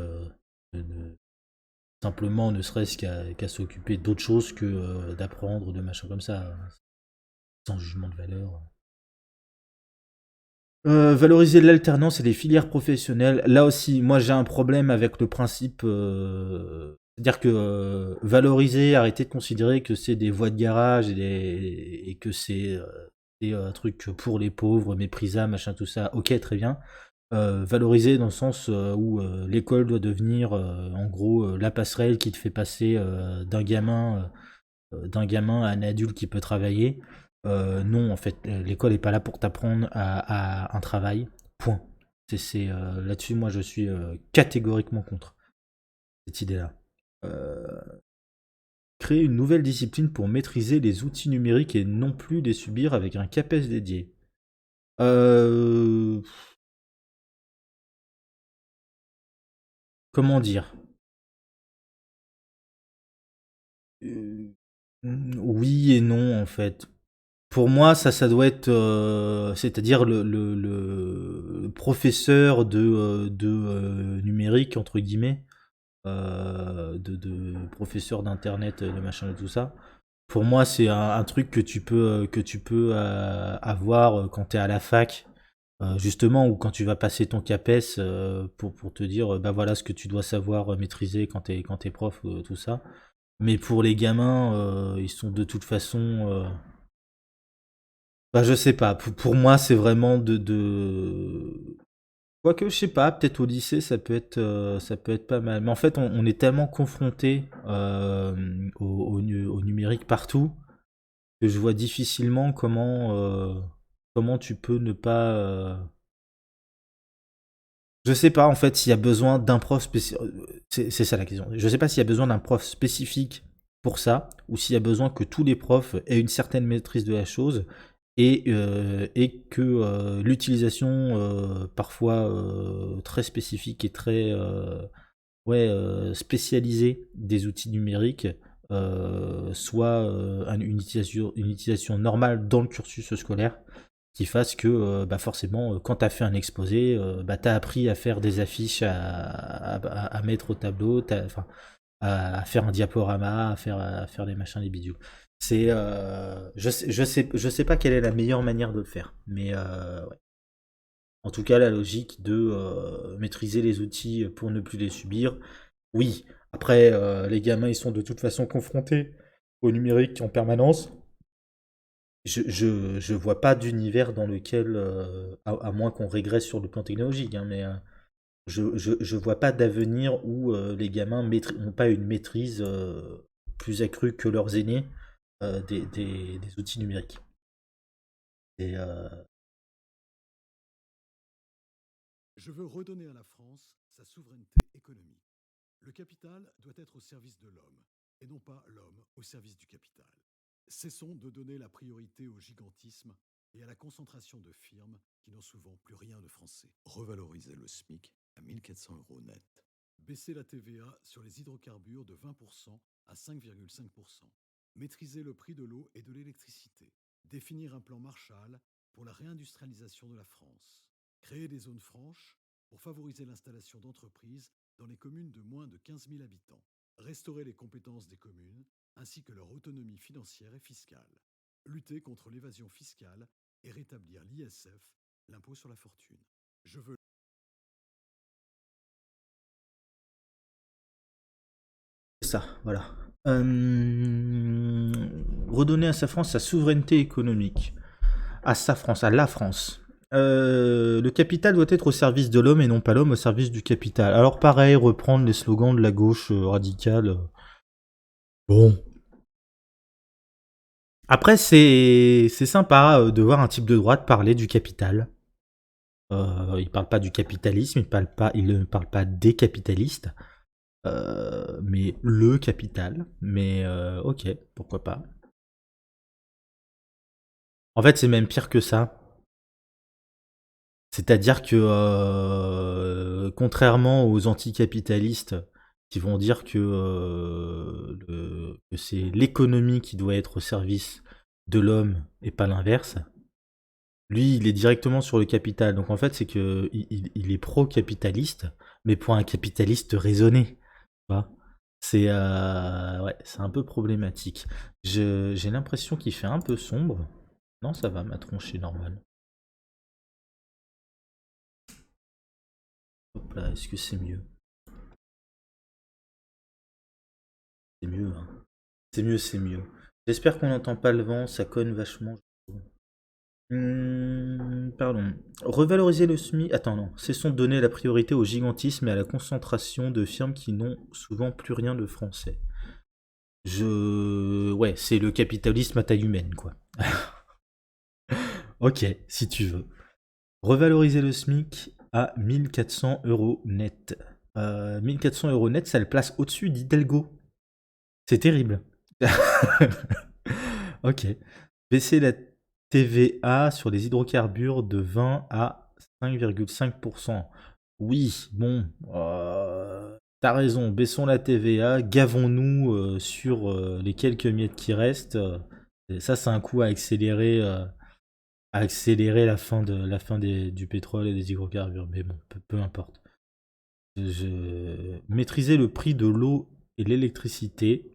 simplement ne serait-ce qu'à s'occuper d'autre chose que d'apprendre, de machin comme ça, hein, sans jugement de valeur. Valoriser l'alternance et les filières professionnelles. Là aussi, moi j'ai un problème avec le principe. C'est-à-dire que valoriser, arrêter de considérer que c'est des voies de garage et que c'est des trucs pour les pauvres, méprisables, machin, tout ça. Ok, très bien. Valoriser dans le sens où l'école doit devenir en gros la passerelle qui te fait passer d'un gamin à un adulte qui peut travailler. Non, en fait, l'école n'est pas là pour t'apprendre à un travail. Point. Là-dessus, moi, je suis catégoriquement contre cette idée-là. Euh, Créer une nouvelle discipline pour maîtriser les outils numériques et non plus les subir avec un CAPES dédié. Euh, Comment dire? Euh, Oui et non, en fait. Pour moi, ça doit être, c'est-à-dire le professeur de numérique, entre guillemets, de professeur d'internet, de machin et tout ça. Pour moi, c'est un truc que tu peux avoir quand tu es à la fac, justement, ou quand tu vas passer ton CAPES pour te dire, bah voilà ce que tu dois savoir maîtriser quand t'es prof, tout ça. Mais pour les gamins, ils sont de toute façon. Bah, je sais pas. Pour moi, c'est vraiment quoique, je sais pas, peut-être au lycée, ça peut être pas mal. Mais en fait, on est tellement confronté au numérique partout que je vois difficilement comment tu peux ne pas. Je sais pas, en fait, s'il y a besoin d'un prof spécifique. C'est ça la question. Je sais pas s'il y a besoin d'un prof spécifique pour ça, ou s'il y a besoin que tous les profs aient une certaine maîtrise de la chose, et que l'utilisation parfois très spécifique et très spécialisée des outils numériques soit une utilisation normale dans le cursus scolaire, qui fasse que forcément quand tu as fait un exposé, tu as appris à faire des affiches à mettre au tableau, à faire un diaporama, à faire des machins, des bidules. C'est, je sais pas quelle est la meilleure manière de le faire, mais ouais. En tout cas, la logique de maîtriser les outils pour ne plus les subir, oui. Après, les gamins, ils sont de toute façon confrontés au numérique en permanence. Je vois pas d'univers dans lequel, à moins qu'on régresse sur le plan technologique, hein, mais je vois pas d'avenir où les gamins n'ont pas une maîtrise plus accrue que leurs aînés des outils numériques. Et, Je veux redonner à la France sa souveraineté économique. Le capital doit être au service de l'homme, et non pas l'homme au service du capital. Cessons de donner la priorité au gigantisme et à la concentration de firmes qui n'ont souvent plus rien de français. Revaloriser le SMIC à 1 400 € net. Baisser la TVA sur les hydrocarbures de 20% à 5,5%. Maîtriser le prix de l'eau et de l'électricité. Définir un plan Marshall pour la réindustrialisation de la France. Créer des zones franches pour favoriser l'installation d'entreprises dans les communes de moins de 15 000 habitants. Restaurer les compétences des communes ainsi que leur autonomie financière et fiscale. Lutter contre l'évasion fiscale et rétablir l'ISF, l'impôt sur la fortune. Je veux ça, voilà. Redonner à sa France sa souveraineté économique. À sa France, à la France. Le capital doit être au service de l'homme et non pas l'homme au service du capital. Alors pareil, reprendre les slogans de la gauche radicale. Bon. Après, c'est sympa de voir un type de droite parler du capital. Il parle pas du capitalisme, il ne parle pas des capitalistes, mais le capital. Mais ok, pourquoi pas. En fait, c'est même pire que ça. C'est-à-dire que, contrairement aux anticapitalistes qui vont dire que c'est l'économie qui doit être au service de l'homme et pas l'inverse, lui, il est directement sur le capital. Donc en fait, c'est que il est pro-capitaliste, mais pour un capitaliste raisonné. Tu vois. Ouais, c'est un peu problématique. J'ai l'impression qu'il fait un peu sombre. Non, ça va, ma tronche est normale. Hop là, est-ce que c'est mieux? C'est mieux, hein. C'est mieux, c'est mieux. J'espère qu'on n'entend pas le vent, ça conne vachement. Pardon. Revaloriser le SMIC. Attends, non. Cessons de donner la priorité au gigantisme et à la concentration de firmes qui n'ont souvent plus rien de français. Ouais, c'est le capitalisme à taille humaine, quoi. Ok, si tu veux. Revaloriser le SMIC à 1 400 € net. 1 400 € net, ça le place au-dessus d'Hidalgo. C'est terrible. Ok. Baisser la TVA sur les hydrocarbures de 20 à 5,5%. Oui, bon, t'as raison, baissons la TVA, gavons-nous sur les quelques miettes qui restent. Ça, c'est un coup à accélérer la fin du pétrole et des hydrocarbures. Mais bon, peu importe. Maîtriser le prix de l'eau et l'électricité.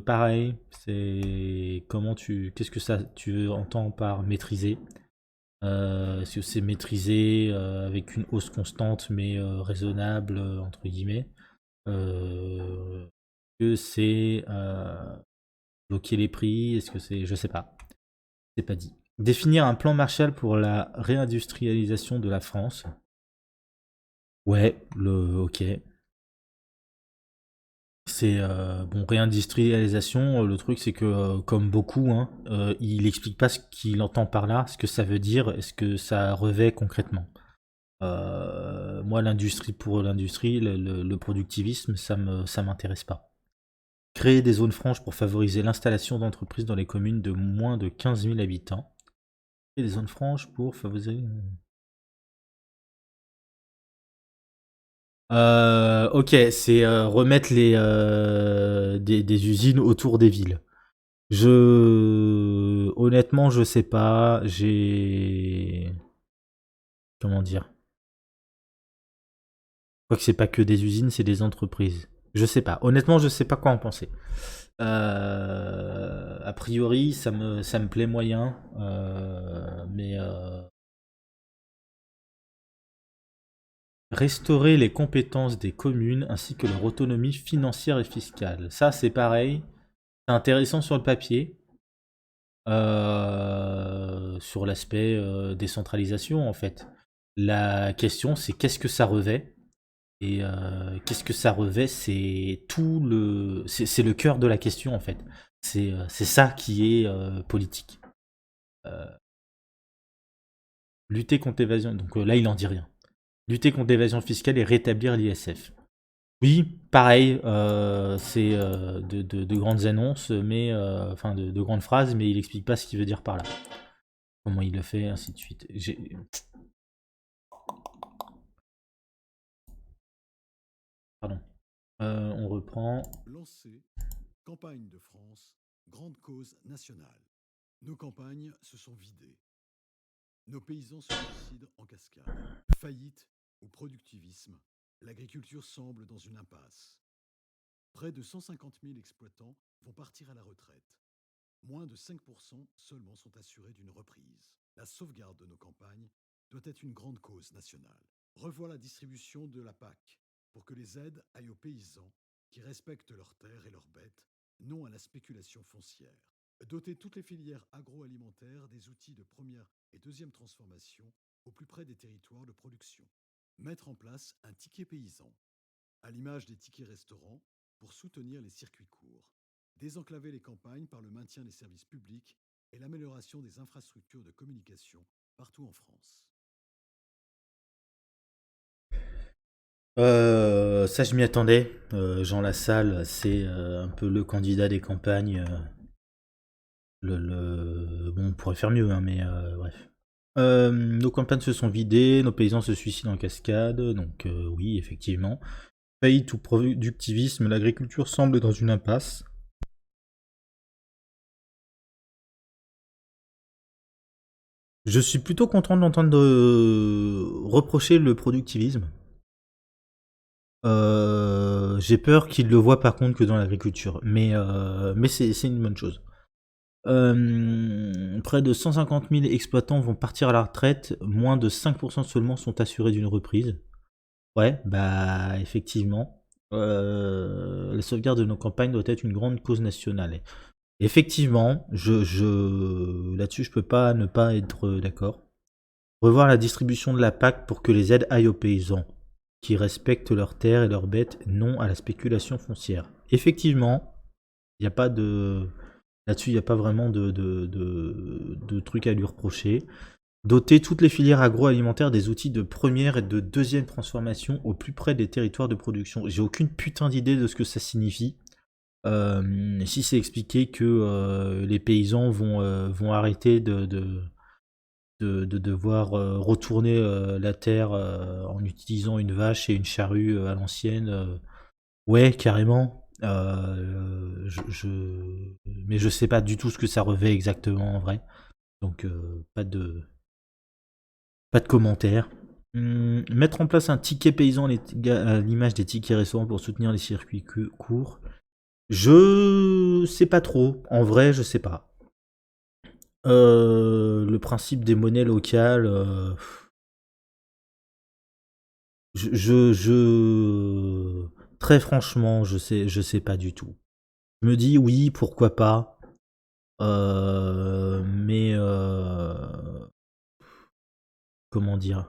Pareil, c'est qu'est-ce que tu entends par maîtriser? Est-ce que c'est maîtriser avec une hausse constante mais raisonnable entre guillemets? Que c'est bloquer les prix? Est-ce que c'est, je sais pas, c'est pas dit. Définir un plan Marshall pour la réindustrialisation de la France. Ouais, ok. C'est bon, réindustrialisation, le truc c'est que comme beaucoup, hein, il explique pas ce qu'il entend par là, ce que ça veut dire, et ce que ça revêt concrètement. Moi, l'industrie pour l'industrie, le productivisme, ça m'intéresse pas. créer des zones franches pour favoriser l'installation d'entreprises dans les communes de moins de 15 000 habitants. Et des zones franches pour favoriser... ok, c'est remettre des usines autour des villes. Honnêtement, je sais pas. Comment dire? Je crois que c'est pas que des usines, c'est des entreprises. Je sais pas. Honnêtement, je sais pas quoi en penser. A priori, ça me plaît moyen. Mais restaurer les compétences des communes ainsi que leur autonomie financière et fiscale. Ça, c'est pareil. C'est intéressant sur le papier. Sur l'aspect décentralisation, en fait. La question, c'est qu'est-ce que ça revêt? Et qu'est-ce que ça revêt? C'est c'est le cœur de la question, en fait. C'est ça qui est politique. Lutter contre l'évasion. Donc là, il en dit rien. Lutter contre l'évasion fiscale et rétablir l'ISF. Oui, pareil, c'est de grandes annonces, mais enfin de grandes phrases, mais il explique pas ce qu'il veut dire par là. Comment il le fait, ainsi de suite. Pardon. On reprend. Lancée, campagne de France, grande cause nationale. Nos campagnes se sont vidées. Nos paysans se suicident en cascade. Faillite ou productivisme, l'agriculture semble dans une impasse. Près de 150 000 exploitants vont partir à la retraite. Moins de 5% seulement sont assurés d'une reprise. La sauvegarde de nos campagnes doit être une grande cause nationale. Revois la distribution de la PAC pour que les aides aillent aux paysans qui respectent leurs terres et leurs bêtes, non à la spéculation foncière. Doter toutes les filières agroalimentaires des outils de première et deuxième transformation au plus près des territoires de production. Mettre en place un ticket paysan, à l'image des tickets restaurants, pour soutenir les circuits courts. Désenclaver les campagnes par le maintien des services publics et l'amélioration des infrastructures de communication partout en France. Ça, je m'y attendais. Jean Lassalle, c'est un peu le candidat des campagnes. Bon, on pourrait faire mieux, hein, mais bref. Nos campagnes se sont vidées, nos paysans se suicident en cascade, donc oui, effectivement. Faillite ou productivisme, l'agriculture semble dans une impasse. Je suis plutôt content de l'entendre reprocher le productivisme. J'ai peur qu'il le voit par contre que dans l'agriculture, mais c'est une bonne chose. Près de 150 000 exploitants vont partir à la retraite, moins de 5% seulement sont assurés d'une reprise. Ouais, bah effectivement. La sauvegarde de nos campagnes doit être une grande cause nationale. Effectivement, là-dessus je peux pas ne pas être d'accord. Revoir la distribution de la PAC pour que les aides aillent aux paysans, qui respectent leurs terres et leurs bêtes, non à la spéculation foncière. Effectivement, il n'y a pas de... Là-dessus, il n'y a pas vraiment de trucs à lui reprocher. Doter toutes les filières agroalimentaires des outils de première et de deuxième transformation au plus près des territoires de production. J'ai aucune putain d'idée de ce que ça signifie. Si c'est expliqué que les paysans vont arrêter de devoir retourner la terre en utilisant une vache et une charrue à l'ancienne, ouais, carrément. Mais je sais pas du tout ce que ça revêt exactement en vrai. Donc pas de commentaires. Mettre en place un ticket paysan à l'image des tickets restaurants pour soutenir les circuits courts. Je sais pas trop. En vrai, je sais pas. Le principe des monnaies locales. Très franchement, je sais pas du tout. Je me dis oui, pourquoi pas. Mais comment dire?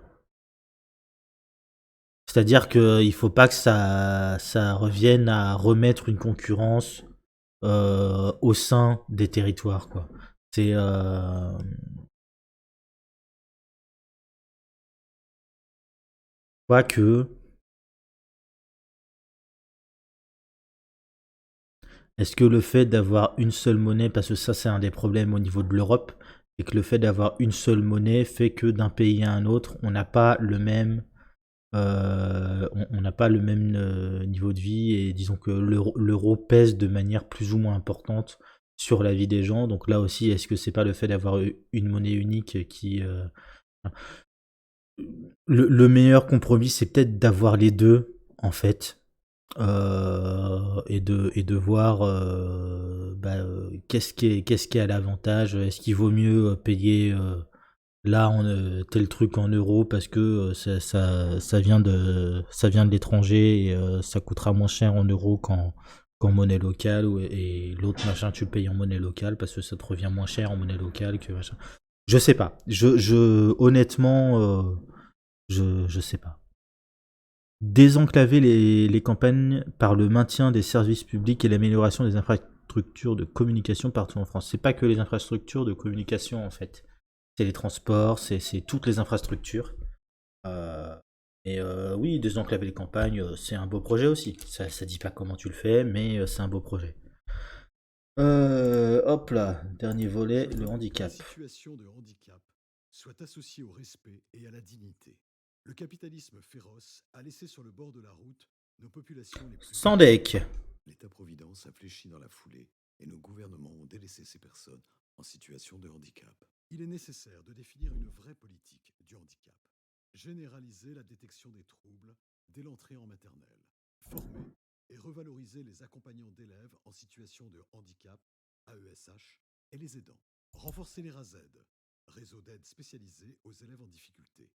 C'est-à-dire qu'il faut pas que ça revienne à remettre une concurrence au sein des territoires, quoi. C'est pas que Est-ce que le fait d'avoir une seule monnaie, parce que ça c'est un des problèmes au niveau de l'Europe, c'est que le fait d'avoir une seule monnaie fait que d'un pays à un autre, on n'a pas le même, on n'a pas le même niveau de vie et disons que l'euro pèse de manière plus ou moins importante sur la vie des gens. Donc là aussi, est-ce que c'est pas le fait d'avoir une monnaie unique qui le meilleur compromis, c'est peut-être d'avoir les deux en fait. Et de voir qu'est-ce qui est à l'avantage. Est-ce qu'il vaut mieux payer là tel truc en euros parce que ça vient de l'étranger et ça coûtera moins cher en euros qu'en monnaie locale, et l'autre machin tu le payes en monnaie locale parce que ça te revient moins cher en monnaie locale que machin. Je sais pas. Honnêtement, je sais pas. Désenclaver les campagnes par le maintien des services publics et l'amélioration des infrastructures de communication partout en France. C'est pas que les infrastructures de communication en fait. C'est les transports, c'est toutes les infrastructures. Oui, désenclaver les campagnes, c'est un beau projet aussi. Ça dit pas comment tu le fais, mais c'est un beau projet. Hop là, dernier volet, le handicap. La situation de handicap soit associée au respect et à la dignité. Le capitalisme féroce a laissé sur le bord de la route nos populations les plus... Sandek. L'État-providence a fléchi dans la foulée et nos gouvernements ont délaissé ces personnes en situation de handicap. Il est nécessaire de définir une vraie politique du handicap. Généraliser la détection des troubles dès l'entrée en maternelle. Former et revaloriser les accompagnants d'élèves en situation de handicap, AESH, et les aidants. Renforcer les RASED, réseau d'aide spécialisé aux élèves en difficulté.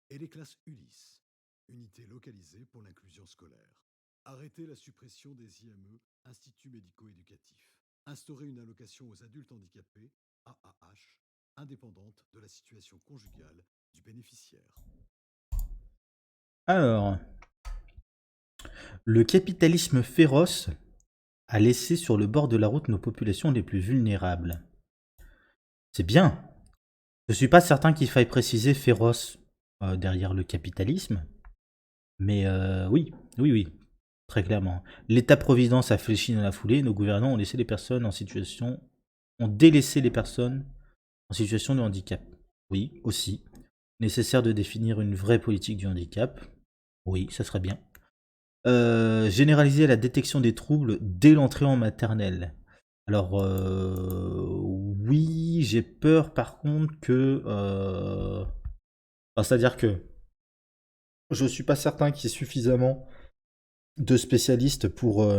Et les classes ULIS, unités localisées pour l'inclusion scolaire. Arrêter la suppression des IME, instituts médico-éducatifs. Instaurer une allocation aux adultes handicapés, AAH, indépendante de la situation conjugale du bénéficiaire. Alors, le capitalisme féroce a laissé sur le bord de la route nos populations les plus vulnérables. C'est bien. Je suis pas certain qu'il faille préciser féroce derrière le capitalisme, mais oui, très clairement. L'État-providence a fléchi dans la foulée, nos gouvernants ont laissé les personnes ont délaissé les personnes en situation de handicap. Oui, aussi. Nécessaire de définir une vraie politique du handicap. Oui, ça serait bien. Généraliser la détection des troubles dès l'entrée en maternelle. Alors, oui, j'ai peur par contre que... c'est-à-dire que je suis pas certain qu'il y ait suffisamment de spécialistes pour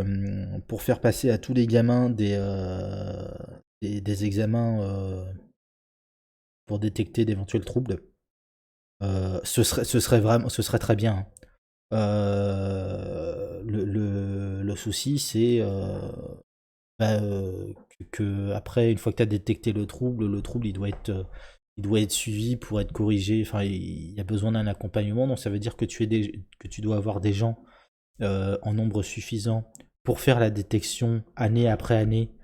faire passer à tous les gamins des examens pour détecter d'éventuels troubles. Ce serait très bien. Le souci, c'est que après, une fois que tu as détecté le trouble, il doit être suivi pour être corrigé. Enfin, il y a besoin d'un accompagnement. Donc, ça veut dire que tu dois avoir des gens en nombre suffisant pour faire la détection année après année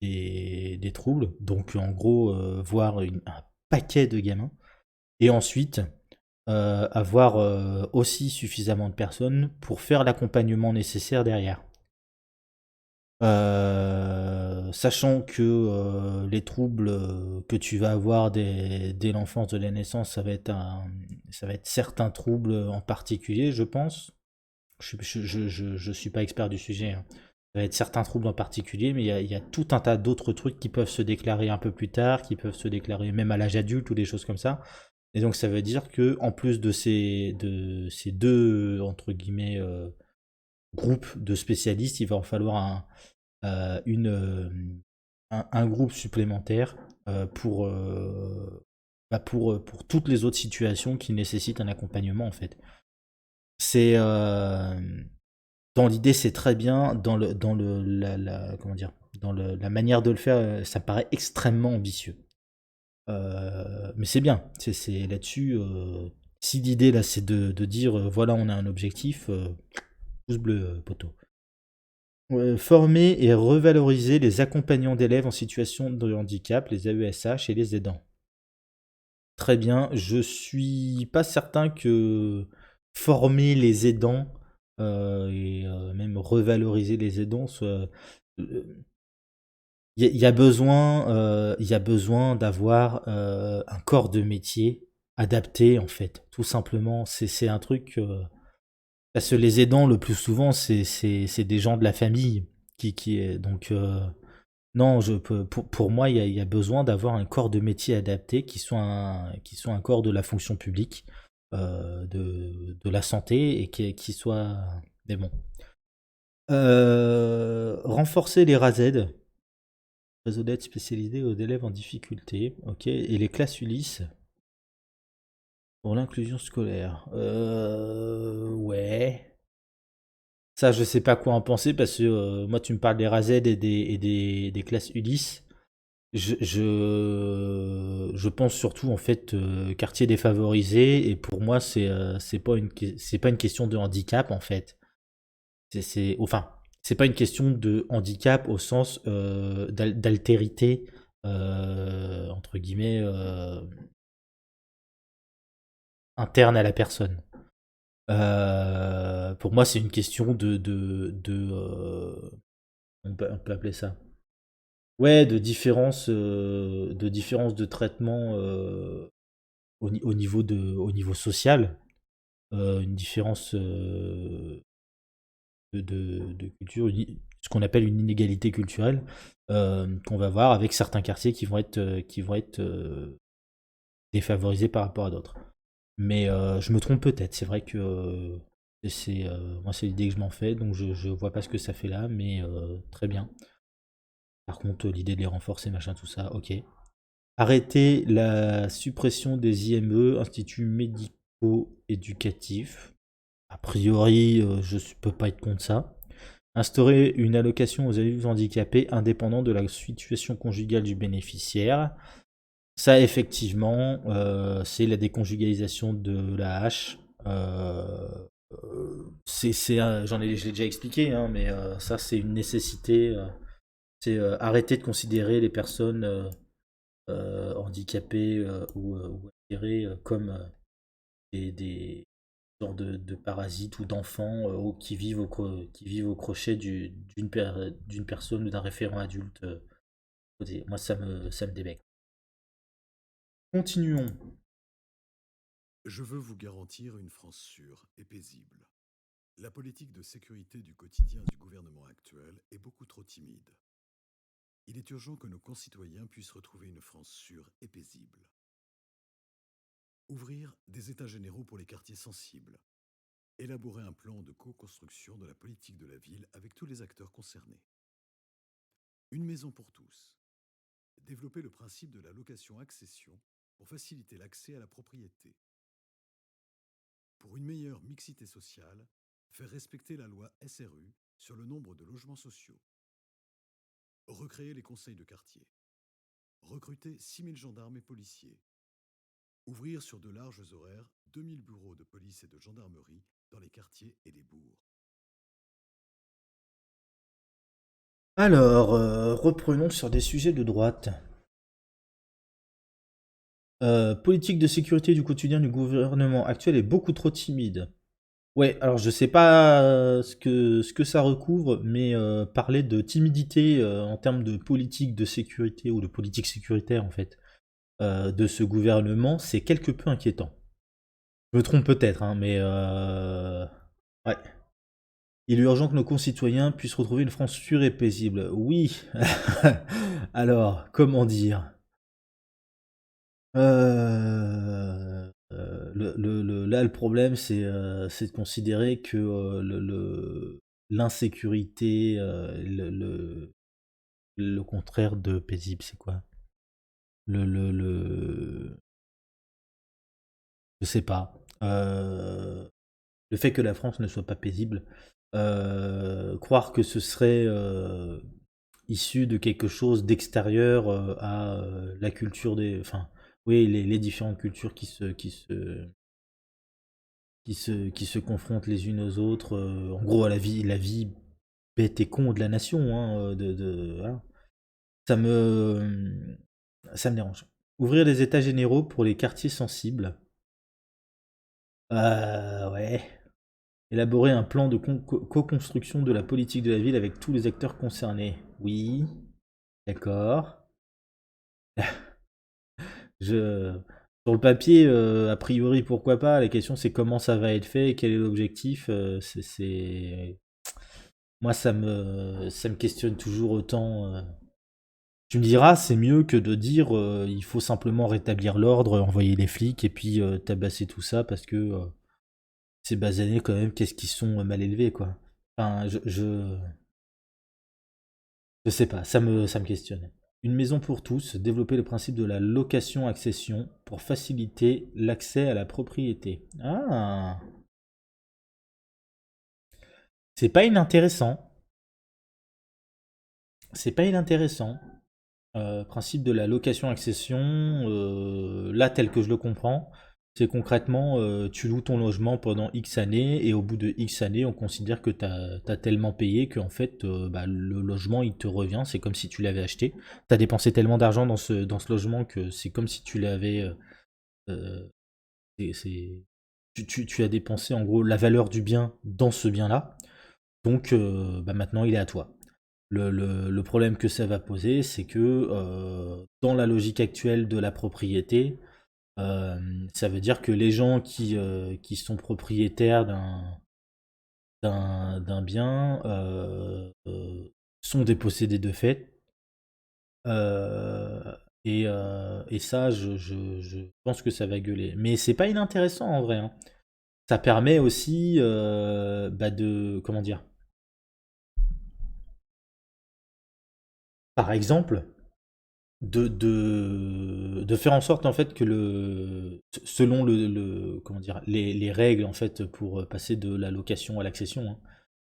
des troubles. Donc, en gros, voir un paquet de gamins. Et ensuite, avoir aussi suffisamment de personnes pour faire l'accompagnement nécessaire derrière. Sachant que les troubles que tu vas avoir dès l'enfance, de la naissance, ça va être certains troubles en particulier, je pense. Je suis pas expert du sujet, hein. Ça va être certains troubles en particulier, mais il y a tout un tas d'autres trucs qui peuvent se déclarer un peu plus tard, qui peuvent se déclarer même à l'âge adulte ou des choses comme ça. Et donc ça veut dire que en plus de ces deux entre guillemets groupes de spécialistes, il va en falloir un groupe supplémentaire pour toutes les autres situations qui nécessitent un accompagnement en fait. C'est dans l'idée c'est très bien, dans la manière de le faire, ça paraît extrêmement ambitieux. Mais c'est bien, c'est là-dessus. Si l'idée là c'est de dire voilà on a un objectif, pouce bleu poteau. Former et revaloriser les accompagnants d'élèves en situation de handicap, les AESH et les aidants. Très bien, je suis pas certain que former les aidants et même revaloriser les aidants. Il y a besoin d'avoir un corps de métier adapté, en fait, tout simplement. C'est un truc. Parce que les aidants, le plus souvent, c'est des gens de la famille donc, non, pour moi, il y a besoin d'avoir un corps de métier adapté qui soit un corps de la fonction publique, de la santé et qui soit. Mais bon. Renforcer les RASED, réseau d'aide spécialisé aux élèves en difficulté, ok, et les classes Ulysse pour l'inclusion scolaire. Ouais. Ça, je sais pas quoi en penser parce que moi, tu me parles des RASED et des classes Ulysse. Je pense surtout en fait quartier défavorisé et pour moi c'est pas une question de handicap en fait. Enfin, c'est pas une question de handicap au sens d'altérité entre guillemets interne à la personne. Pour moi, c'est une question on peut appeler ça. Ouais, de différence de traitement au niveau social, une différence de culture, ce qu'on appelle une inégalité culturelle, qu'on va voir avec certains quartiers qui vont être défavorisés par rapport à d'autres. Mais je me trompe peut-être, c'est vrai que moi c'est l'idée que je m'en fais, donc je vois pas ce que ça fait là, mais très bien. Par contre, l'idée de les renforcer, machin, tout ça, ok. Arrêter la suppression des IME, instituts médico-éducatifs. A priori, je ne peux pas être contre ça. Instaurer une allocation aux adultes handicapés indépendant de la situation conjugale du bénéficiaire. Ça, effectivement, c'est la déconjugalisation de la hache. Je l'ai déjà expliqué, hein, mais ça, c'est une nécessité. C'est arrêter de considérer les personnes handicapés ou altérés comme des genres de parasites ou d'enfants qui vivent au crochet d'une personne ou d'un référent adulte. Moi, ça me débecte. Continuons. Je veux vous garantir une France sûre et paisible. La politique de sécurité du quotidien du gouvernement actuel est beaucoup trop timide. Il est urgent que nos concitoyens puissent retrouver une France sûre et paisible. Ouvrir des états généraux pour les quartiers sensibles. Élaborer un plan de co-construction de la politique de la ville avec tous les acteurs concernés. Une maison pour tous. Développer le principe de la location-accession pour faciliter l'accès à la propriété. Pour une meilleure mixité sociale, faire respecter la loi SRU sur le nombre de logements sociaux. Recréer les conseils de quartier. Recruter 6000 gendarmes et policiers. Ouvrir sur de larges horaires 2000 bureaux de police et de gendarmerie dans les quartiers et les bourgs. Alors, reprenons sur des sujets de droite. Politique de sécurité du quotidien du gouvernement actuel est beaucoup trop timide. Ouais, alors je sais pas ce que ça recouvre, mais parler de timidité en termes de politique de sécurité ou de politique sécuritaire en fait de ce gouvernement, c'est quelque peu inquiétant. Je me trompe peut-être, hein, mais ouais. Il est urgent que nos concitoyens puissent retrouver une France sûre et paisible. Oui. Alors, comment dire là, le problème, c'est de considérer que l'insécurité, le contraire de paisible, c'est quoi je sais pas. Le fait que la France ne soit pas paisible, croire que ce serait issu de quelque chose d'extérieur à la culture enfin, oui, les différentes cultures qui se confrontent les unes aux autres, en gros à la vie bête et con de la nation, hein, voilà. Ça me, ça me dérange. Ouvrir les états généraux pour les quartiers sensibles. Ouais. Élaborer un plan de co-construction de la politique de la ville avec tous les acteurs concernés. Oui, d'accord. Je... Sur le papier, a priori, pourquoi pas. La question, c'est comment ça va être fait, quel est l'objectif. Moi, ça me questionne toujours autant. Tu me diras, c'est mieux que de dire il faut simplement rétablir l'ordre, envoyer les flics et puis tabasser tout ça parce que ces basanés, quand même, qu'est-ce qu'ils sont mal élevés, quoi. Enfin, je sais pas, ça me questionne. Une maison pour tous, développer le principe de la location-accession pour faciliter l'accès à la propriété. Ah, c'est pas inintéressant. C'est pas inintéressant. Principe de la location-accession, là tel que je le comprends, c'est concrètement, tu loues ton logement pendant X années et au bout de X années, on considère que tu as tellement payé qu'en fait, bah, le logement, il te revient, c'est comme si tu l'avais acheté. Tu as dépensé tellement d'argent dans ce logement que c'est comme si tu l'avais... euh, tu as dépensé en gros la valeur du bien dans ce bien-là, donc bah, maintenant il est à toi. Le problème que ça va poser, c'est que dans la logique actuelle de la propriété, euh, ça veut dire que les gens qui sont propriétaires d'un bien sont dépossédés de fait. Euh, et ça, je pense que ça va gueuler. Mais c'est pas inintéressant en vrai, hein. Ça permet aussi bah de... Comment dire? Par exemple, de faire en sorte en fait que selon comment dire les règles en fait pour passer de la location à l'accession, hein,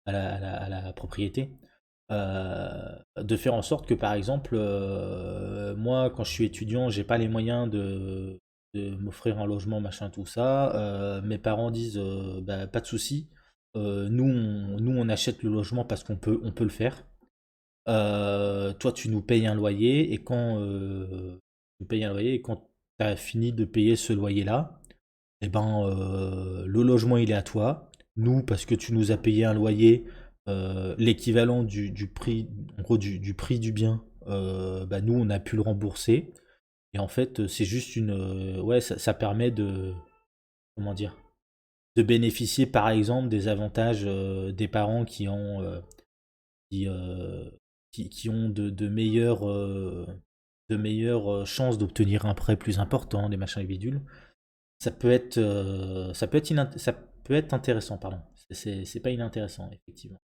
à la propriété, de faire en sorte que par exemple moi quand je suis étudiant j'ai pas les moyens de m'offrir un logement machin tout ça, mes parents disent bah, pas de souci, nous on achète le logement parce qu'on peut le faire. Toi, tu nous payes un loyer et quand tu payes un loyer et quand tu as fini de payer ce loyer-là, eh ben le logement il est à toi. Nous, parce que tu nous as payé un loyer, l'équivalent du prix, en gros du prix du bien, bah nous on a pu le rembourser. Et en fait, c'est juste ouais, ça permet de comment dire, de bénéficier par exemple des avantages des parents qui, euh, qui ont de meilleures chances d'obtenir un prêt plus important, des machins et bidules. Ça peut être intéressant, pardon. C'est pas inintéressant, effectivement.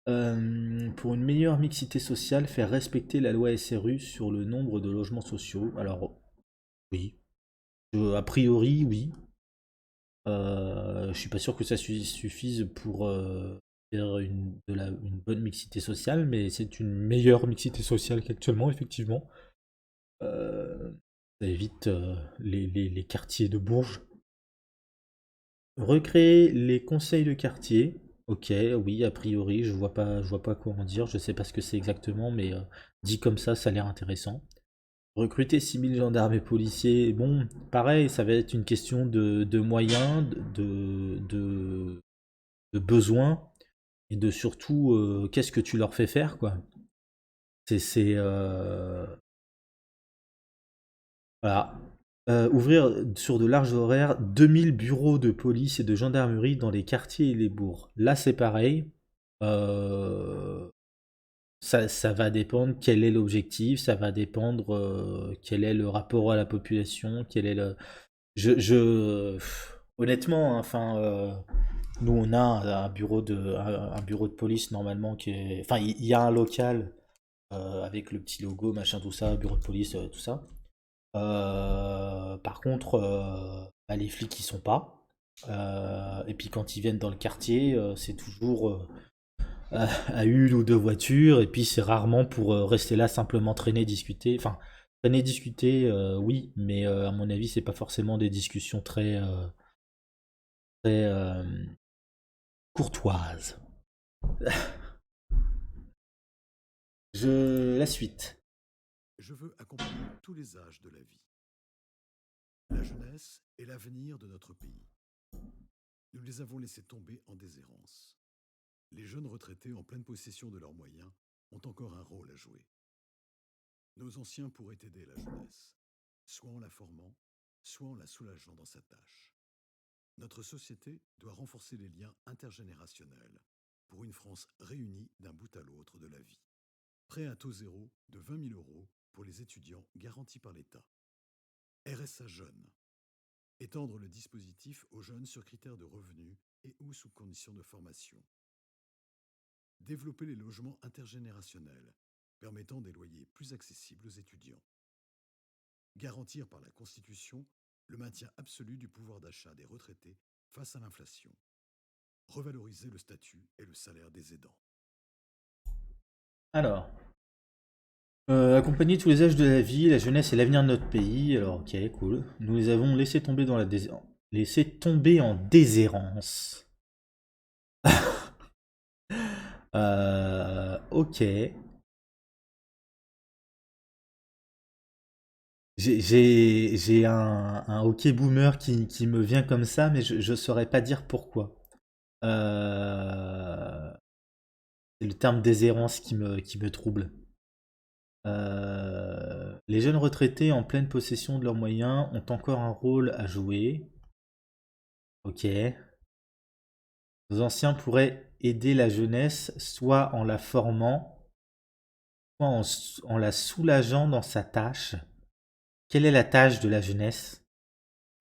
Pour une meilleure mixité sociale, faire respecter la loi SRU sur le nombre de logements sociaux. Alors, oui. A priori, oui. Je suis pas sûr que ça suffise pour faire une bonne mixité sociale, mais c'est une meilleure mixité sociale qu'actuellement, effectivement. Ça évite les quartiers de Bourges. Recréer les conseils de quartier. Ok, oui, a priori, je vois pas comment dire, je sais pas ce que c'est exactement, mais dit comme ça a l'air intéressant. Recruter 6000 gendarmes et policiers, bon, pareil, ça va être une question de moyens, de besoins, et de surtout, qu'est-ce que tu leur fais faire, quoi. Voilà. Ouvrir sur de larges horaires 2000 bureaux de police et de gendarmerie dans les quartiers et les bourgs. Là, c'est pareil. Euh, ça va dépendre quel est l'objectif, ça va dépendre quel est le rapport à la population, quel est le... Honnêtement, hein, enfin, nous on a un bureau de police normalement qui est... Enfin, il y a un local avec le petit logo, machin, tout ça, bureau de police, tout ça. Par contre, bah, les flics ils sont pas. Et puis quand ils viennent dans le quartier, c'est toujours à une ou deux voitures. Et puis c'est rarement pour rester là simplement traîner, discuter. Enfin, traîner, discuter, oui, mais à mon avis, c'est pas forcément des discussions très, très courtoises. La suite. Je veux accompagner tous les âges de la vie. La jeunesse est l'avenir de notre pays. nous les avons laissés tomber en déshérence. Les jeunes retraités en pleine possession de leurs moyens ont encore un rôle à jouer. Nos anciens pourraient aider la jeunesse, soit en la formant, soit en la soulageant dans sa tâche. Notre société doit renforcer les liens intergénérationnels pour une France réunie d'un bout à l'autre de la vie. Prêt à taux zéro de 20 000 € pour les étudiants garantis par l'État. RSA Jeunes. Étendre le dispositif aux jeunes sur critères de revenus et ou sous conditions de formation. Développer les logements intergénérationnels, permettant des loyers plus accessibles aux étudiants. Garantir par la Constitution le maintien absolu du pouvoir d'achat des retraités face à l'inflation. Revaloriser le statut et le salaire des aidants. Alors, accompagner tous les âges de la vie, la jeunesse et l'avenir de notre pays. Alors, ok, cool. Nous les avons laissés tomber dans la laissés tomber en déshérence. Ok. J'ai un hockey boomer qui me vient comme ça, mais je saurais pas dire pourquoi. C'est le terme déshérence qui me trouble. Les jeunes retraités en pleine possession de leurs moyens ont encore un rôle à jouer. Ok. Nos anciens pourraient aider la jeunesse, soit en la formant, soit en la soulageant dans sa tâche. Quelle est la tâche de la jeunesse?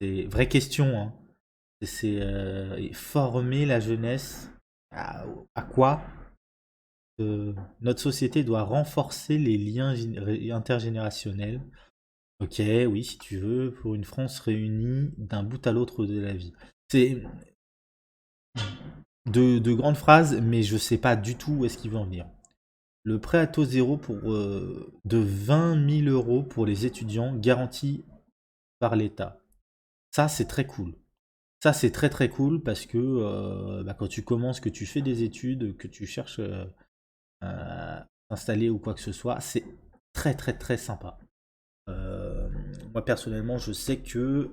C'est une vraie question, hein. C'est former la jeunesse à quoi? Notre société doit renforcer les liens intergénérationnels. Ok, oui, si tu veux, pour une France réunie d'un bout à l'autre de la vie. C'est de grandes phrases, mais je sais pas du tout où est-ce qu'il veut en venir. Le prêt à taux zéro de 20 000 € pour les étudiants garantis par l'État. Ça, c'est très cool. Ça, c'est très très cool parce que quand tu commences, que tu fais des études, que tu cherches à t'installer ou quoi que ce soit, c'est très très très sympa. Moi personnellement, je sais que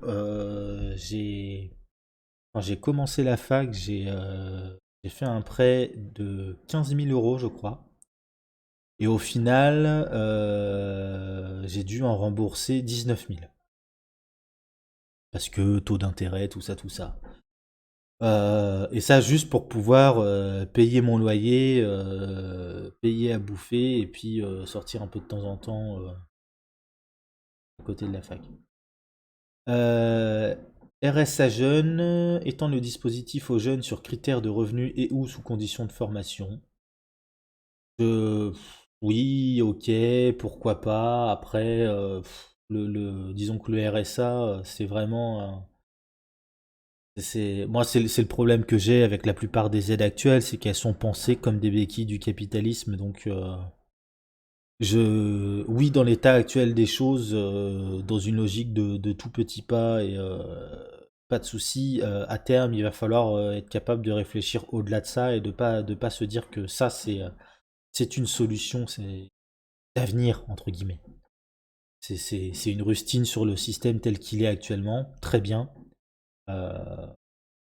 quand j'ai commencé la fac, j'ai fait un prêt de 15 000 € je crois. Et au final, j'ai dû en rembourser 19 000. Parce que taux d'intérêt, tout ça, tout ça. Et ça juste pour pouvoir payer mon loyer, payer à bouffer et puis sortir un peu de temps en temps à côté de la fac. RSA Jeunes, étendre le dispositif aux jeunes sur critères de revenus et ou sous conditions de formation. Oui, ok, pourquoi pas. Après, disons que le RSA, c'est vraiment... moi, c'est le problème que j'ai avec la plupart des aides actuelles, c'est qu'elles sont pensées comme des béquilles du capitalisme. Donc, oui, dans l'état actuel des choses, dans une logique de tout petit pas et pas de souci, à terme, il va falloir être capable de réfléchir au-delà de ça et de pas se dire que ça, c'est une solution, c'est d'avenir, entre guillemets. C'est une rustine sur le système tel qu'il est actuellement, très bien.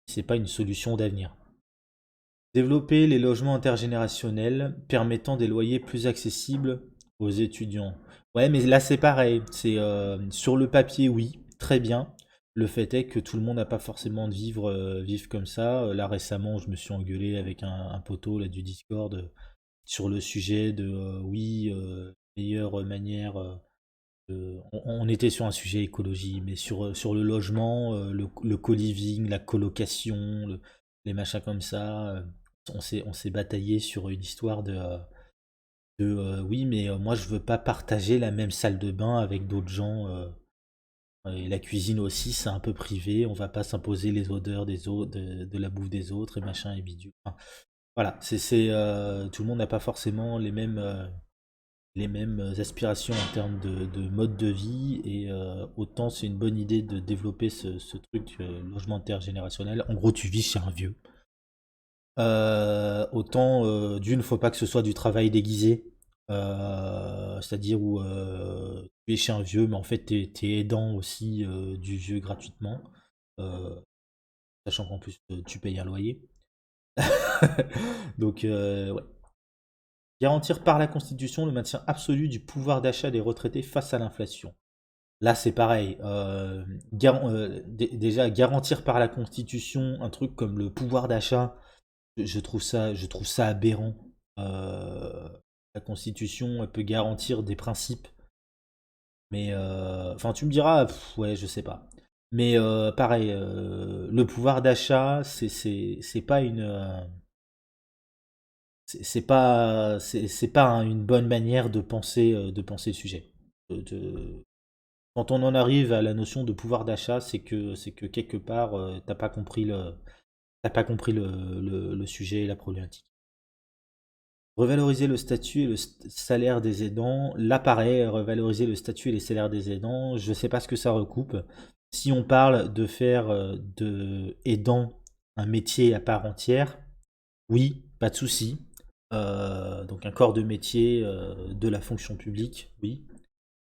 C'est pas une solution d'avenir. Développer les logements intergénérationnels permettant des loyers plus accessibles aux étudiants. Ouais, mais là c'est pareil. C'est sur le papier, oui, très bien. Le fait est que tout le monde n'a pas forcément de vivre comme ça. Là récemment, je me suis engueulé avec un poteau là, du Discord sur le sujet de oui, meilleure manière. On était sur un sujet écologie, mais sur le logement, le co-living, la colocation, les machins comme ça, on s'est bataillé sur une histoire de oui, mais moi je veux pas partager la même salle de bain avec d'autres gens. Et la cuisine aussi, c'est un peu privé, on va pas s'imposer les odeurs des autres, de la bouffe des autres et machin et bidule. Enfin, voilà, tout le monde n'a pas forcément les mêmes aspirations en termes de mode de vie et autant c'est une bonne idée de développer ce truc logement intergénérationnel. En gros, tu vis chez un vieux. Autant d'une, faut pas que ce soit du travail déguisé, c'est-à-dire où tu es chez un vieux, mais en fait t'es aidant aussi du vieux gratuitement. sachant qu'en plus tu payes un loyer. Donc, ouais. Garantir par la Constitution le maintien absolu du pouvoir d'achat des retraités face à l'inflation. Là, c'est pareil. Déjà, garantir par la Constitution un truc comme le pouvoir d'achat, je trouve ça aberrant. La Constitution, elle peut garantir des principes, mais enfin, tu me diras, ouais, je sais pas. Mais pareil, le pouvoir d'achat, c'est pas une, c'est pas une bonne manière de penser le sujet. Quand on en arrive à la notion de pouvoir d'achat, c'est que quelque part, t'as pas compris le sujet et la problématique. Revaloriser le statut et le salaire des aidants. Là, pareil, revaloriser le statut et les salaires des aidants, je ne sais pas ce que ça recoupe. Si on parle de faire de aidant un métier à part entière, oui, pas de souci. Donc un corps de métier de la fonction publique, oui.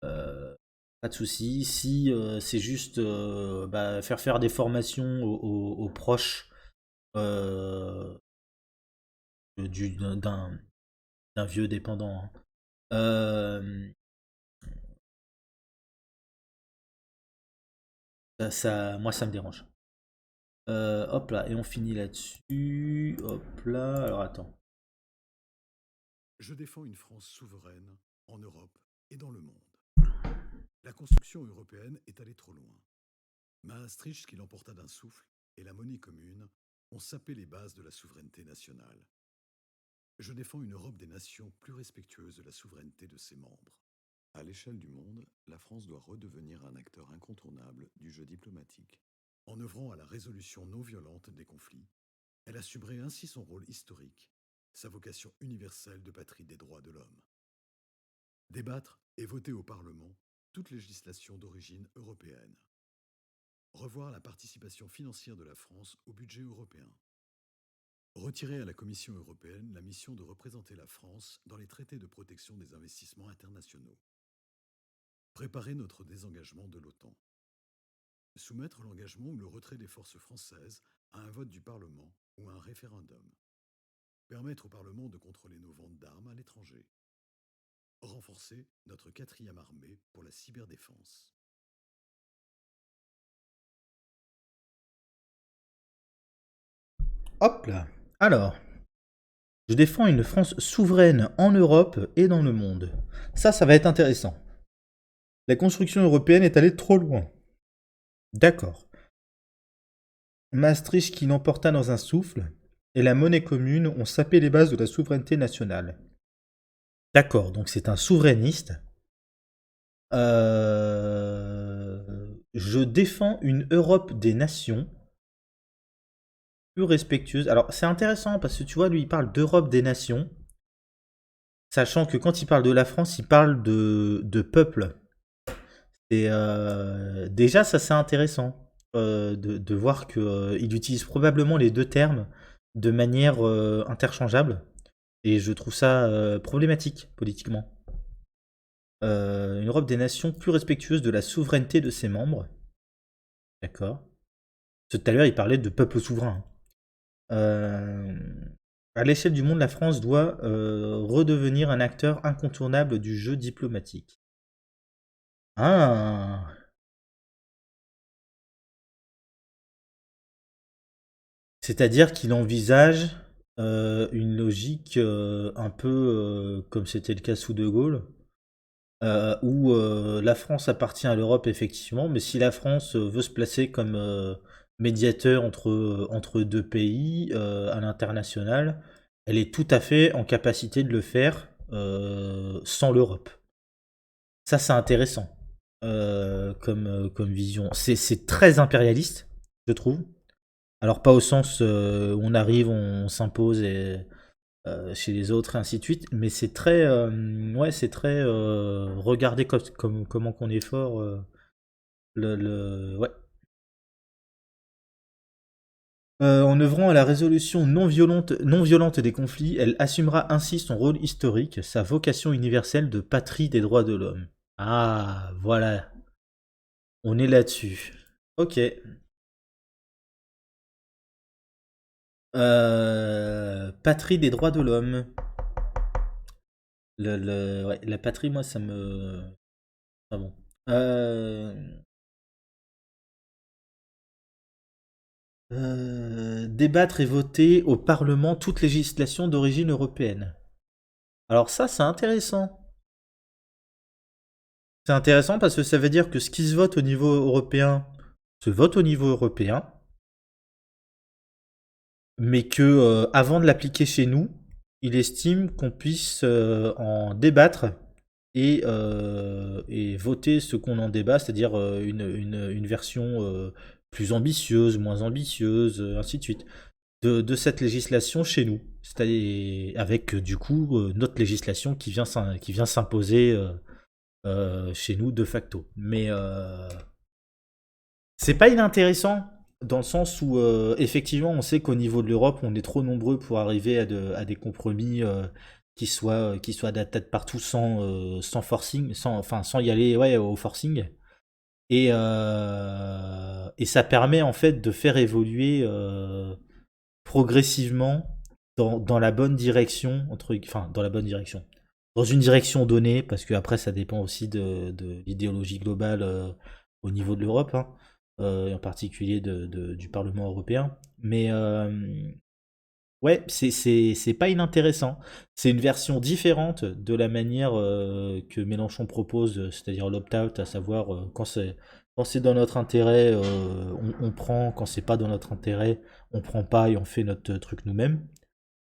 Euh, Pas de souci. Si c'est juste faire des formations aux proches euh, d'un vieux dépendant, hein. Euh, moi, ça me dérange. Hop là, et on finit là-dessus. Hop là, alors attends. Je défends une France souveraine en Europe et dans le monde. La construction européenne est allée trop loin. Maastricht, qui l'emporta d'un souffle, et la monnaie commune ont sapé les bases de la souveraineté nationale. Je défends une Europe des nations plus respectueuse de la souveraineté de ses membres. À l'échelle du monde, la France doit redevenir un acteur incontournable du jeu diplomatique. En œuvrant à la résolution non violente des conflits, elle assumerait ainsi son rôle historique, sa vocation universelle de patrie des droits de l'homme. Débattre et voter au Parlement toute législation d'origine européenne. Revoir la participation financière de la France au budget européen. Retirer à la Commission européenne la mission de représenter la France dans les traités de protection des investissements internationaux. Préparer notre désengagement de l'OTAN. Soumettre l'engagement ou le retrait des forces françaises à un vote du Parlement ou à un référendum. Permettre au Parlement de contrôler nos ventes d'armes à l'étranger. Renforcer notre 4e armée pour la cyberdéfense. Hop là. Alors, je défends une France souveraine en Europe et dans le monde. Ça va être intéressant. La construction européenne est allée trop loin. D'accord. Maastricht qui l'emporta dans un souffle, et la monnaie commune ont sapé les bases de la souveraineté nationale. D'accord, donc c'est un souverainiste. Je défends une Europe des nations plus respectueuse. Alors c'est intéressant parce que tu vois, lui il parle d'Europe des nations, sachant que quand il parle de la France, il parle de peuple. Et déjà ça c'est intéressant de voir qu'il utilise probablement les deux termes de manière interchangeable. Et je trouve ça problématique politiquement. Une Europe des nations plus respectueuse de la souveraineté de ses membres. D'accord. Parce que tout à l'heure, il parlait de peuple souverain. Euh, à l'échelle du monde, la France doit redevenir un acteur incontournable du jeu diplomatique. Ah. C'est-à-dire qu'il envisage une logique un peu comme c'était le cas sous De Gaulle, où la France appartient à l'Europe effectivement, mais si la France veut se placer comme médiateur entre deux pays à l'international, elle est tout à fait en capacité de le faire sans l'Europe. Ça, c'est intéressant comme vision. C'est très impérialiste, je trouve. Alors pas au sens où on arrive, on s'impose et chez les autres et ainsi de suite, mais c'est très, ouais, c'est très regarder comment qu'on est fort. Ouais. En œuvrant à la résolution non violente des conflits, elle assumera ainsi son rôle historique, sa vocation universelle de patrie des droits de l'homme. Ah, voilà, on est là-dessus. Ok. Patrie des droits de l'homme. Ouais, la patrie, moi, ça me... Ah bon. Euh, Débattre et voter au Parlement toute législation d'origine européenne. Alors ça, c'est intéressant. C'est intéressant parce que ça veut dire que ce qui se vote au niveau européen se vote au niveau européen, mais que avant de l'appliquer chez nous, il estime qu'on puisse en débattre et voter ce qu'on en débat, c'est-à-dire une version plus ambitieuse, moins ambitieuse, ainsi de suite, de cette législation chez nous. C'est-à-dire avec du coup notre législation qui vient s'imposer chez nous de facto. Mais c'est pas inintéressant dans le sens où effectivement on sait qu'au niveau de l'Europe on est trop nombreux pour arriver à des compromis qui soient adaptables partout sans forcing, sans y aller ouais, au forcing. Et ça permet en fait de faire évoluer progressivement dans la bonne direction, enfin dans la bonne direction. Dans une direction donnée, parce que après ça dépend aussi de l'idéologie globale au niveau de l'Europe, hein, et en particulier du Parlement européen. Mais ouais, c'est pas inintéressant. C'est une version différente de la manière que Mélenchon propose, c'est-à-dire l'opt-out, à savoir quand c'est dans notre intérêt, on prend, quand c'est pas dans notre intérêt, on prend pas et on fait notre truc nous-mêmes.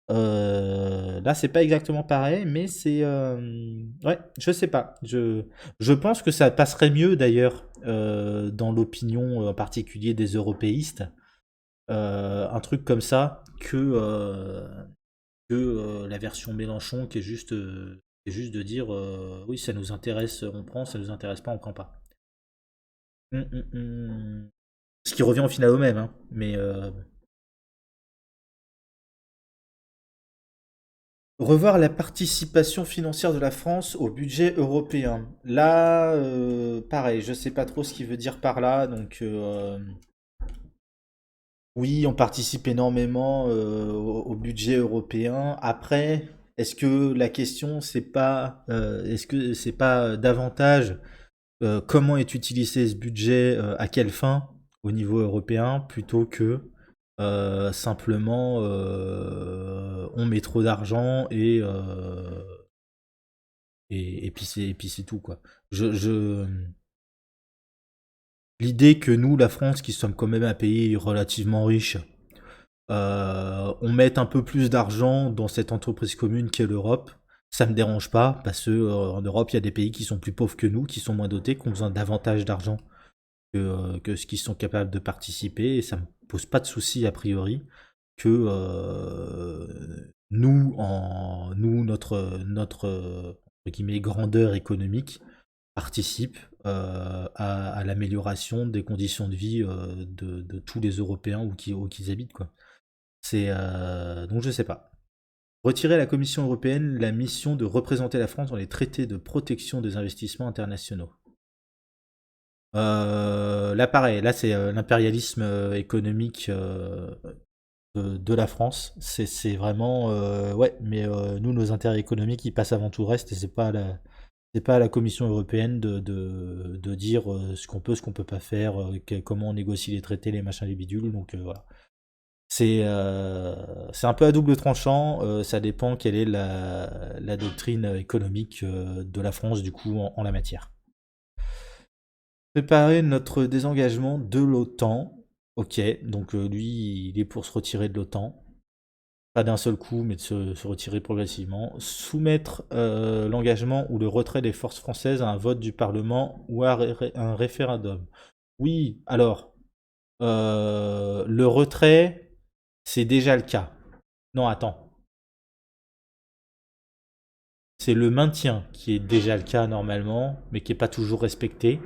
Là, c'est pas exactement pareil, mais c'est. Ouais, je sais pas. Je pense que ça passerait mieux d'ailleurs dans l'opinion en particulier des européistes, un truc comme ça, que la version Mélenchon qui est juste de dire oui, ça nous intéresse, on prend, ça nous intéresse pas, on prend pas. Hum. Ce qui revient au final au même, hein, mais revoir la participation financière de la France au budget européen. Là, pareil, je sais pas trop ce qu'il veut dire par là. Donc, oui, on participe énormément au budget européen. Après, est-ce que la question, est-ce que c'est pas davantage comment est utilisé ce budget, à quelle fin au niveau européen, plutôt que simplement on met trop d'argent et puis c'est tout quoi. L'idée que nous, la France, qui sommes quand même un pays relativement riche, on mette un peu plus d'argent dans cette entreprise commune qu'est l'Europe, ça me dérange pas parce que en Europe, il y a des pays qui sont plus pauvres que nous, qui sont moins dotés, qui ont besoin davantage d'argent que ce qu'ils sont capables de participer, et ça me pose pas de souci a priori que notre entre guillemets, grandeur économique participe à l'amélioration des conditions de vie de tous les Européens où qu'ils habitent, quoi. Donc je sais pas. Retirer à la Commission européenne la mission de représenter la France dans les traités de protection des investissements internationaux. Là pareil, là c'est l'impérialisme économique de la France. C'est vraiment ouais, mais nous nos intérêts économiques ils passent avant tout le reste et c'est pas à la Commission européenne de dire ce qu'on peut, ce qu'on peut pas faire, comment on négocie les traités, les machins, les bidules. Donc voilà. C'est un peu à double tranchant. Ça dépend quelle est la doctrine économique de la France du coup en la matière. Préparer notre désengagement de l'OTAN. Ok, donc lui, il est pour se retirer de l'OTAN. Pas d'un seul coup, mais de se retirer progressivement. Soumettre l'engagement ou le retrait des forces françaises à un vote du Parlement ou à un référendum. Oui, alors, le retrait, c'est déjà le cas. Non, attends. C'est le maintien qui est déjà le cas normalement, mais qui n'est pas toujours respecté.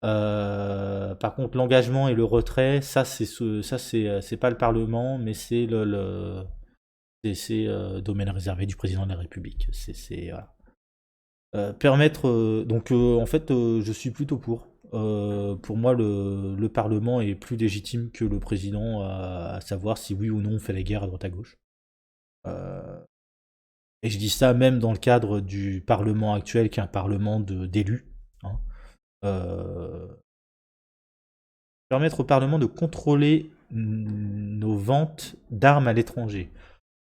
Par contre, l'engagement et le retrait, c'est pas le Parlement, mais c'est domaine réservé du président de la République. Voilà. Permettre, donc en fait, je suis plutôt pour. pour moi, le Parlement est plus légitime que le président à savoir si oui ou non on fait la guerre à droite à gauche. Euh, et je dis ça même dans le cadre du Parlement actuel, qui est un Parlement d'élus. Hein. Euh, Permettre au Parlement de contrôler nos ventes d'armes à l'étranger.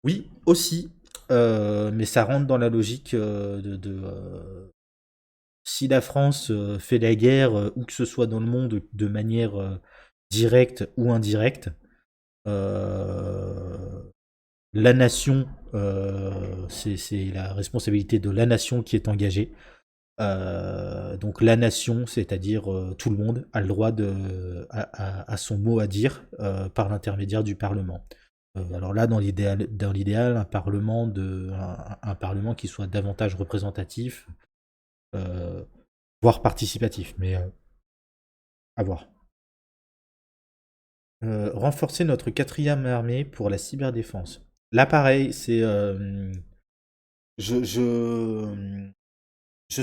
Oui, aussi, mais ça rentre dans la logique si la France fait la guerre, où que ce soit dans le monde, de manière directe ou indirecte, euh, la nation, c'est la responsabilité de la nation qui est engagée. Donc la nation, c'est-à-dire tout le monde, a le droit à son mot à dire par l'intermédiaire du Parlement. Alors là, dans l'idéal, un parlement qui soit davantage représentatif, euh, voire participatif, mais à voir. Renforcer notre quatrième armée pour la cyberdéfense. Là, pareil, je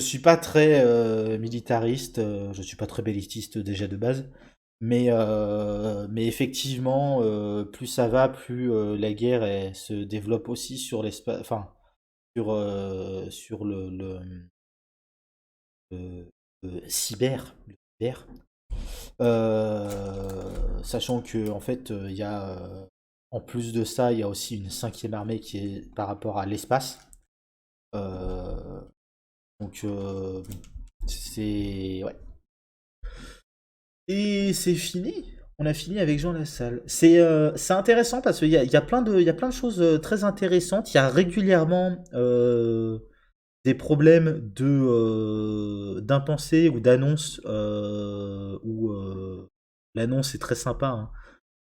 suis pas très militariste, je suis pas très bellististe déjà de base, mais effectivement, plus ça va, plus la guerre elle, se développe aussi sur l'espace, enfin sur le cyber, sachant que en fait il y a en plus de ça, il y a aussi une cinquième armée qui est par rapport à l'espace. Euh, donc c'est ouais. Et c'est fini. On a fini avec Jean Lassalle. C'est intéressant parce qu'il y a plein de choses très intéressantes. Il y a régulièrement des problèmes d'impensés ou d'annonces où l'annonce est très sympa, hein,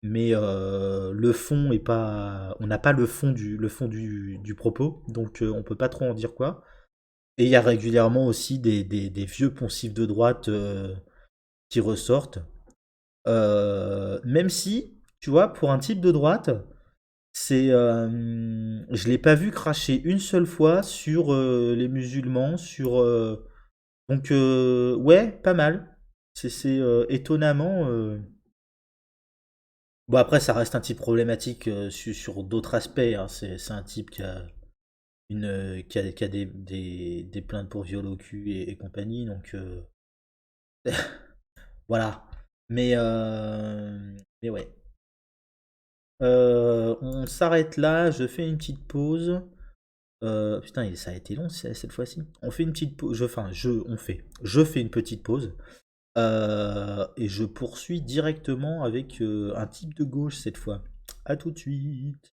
mais le fond est pas. On n'a pas le fond du propos, donc on peut pas trop en dire quoi. Et il y a régulièrement aussi des vieux poncifs de droite qui ressortent. Même si, tu vois, pour un type de droite, je l'ai pas vu cracher une seule fois sur les musulmans, donc ouais, pas mal. C'est étonnamment. Bon après, ça reste un type problématique sur d'autres aspects, hein. C'est un type qui a des plaintes pour viol au cul et compagnie, donc voilà. Mais ouais. On s'arrête là, je fais une petite pause. Putain, ça a été long cette fois-ci. On fait une petite pause. Je fais une petite pause. Et je poursuis directement avec un type de gauche cette fois. À tout de suite.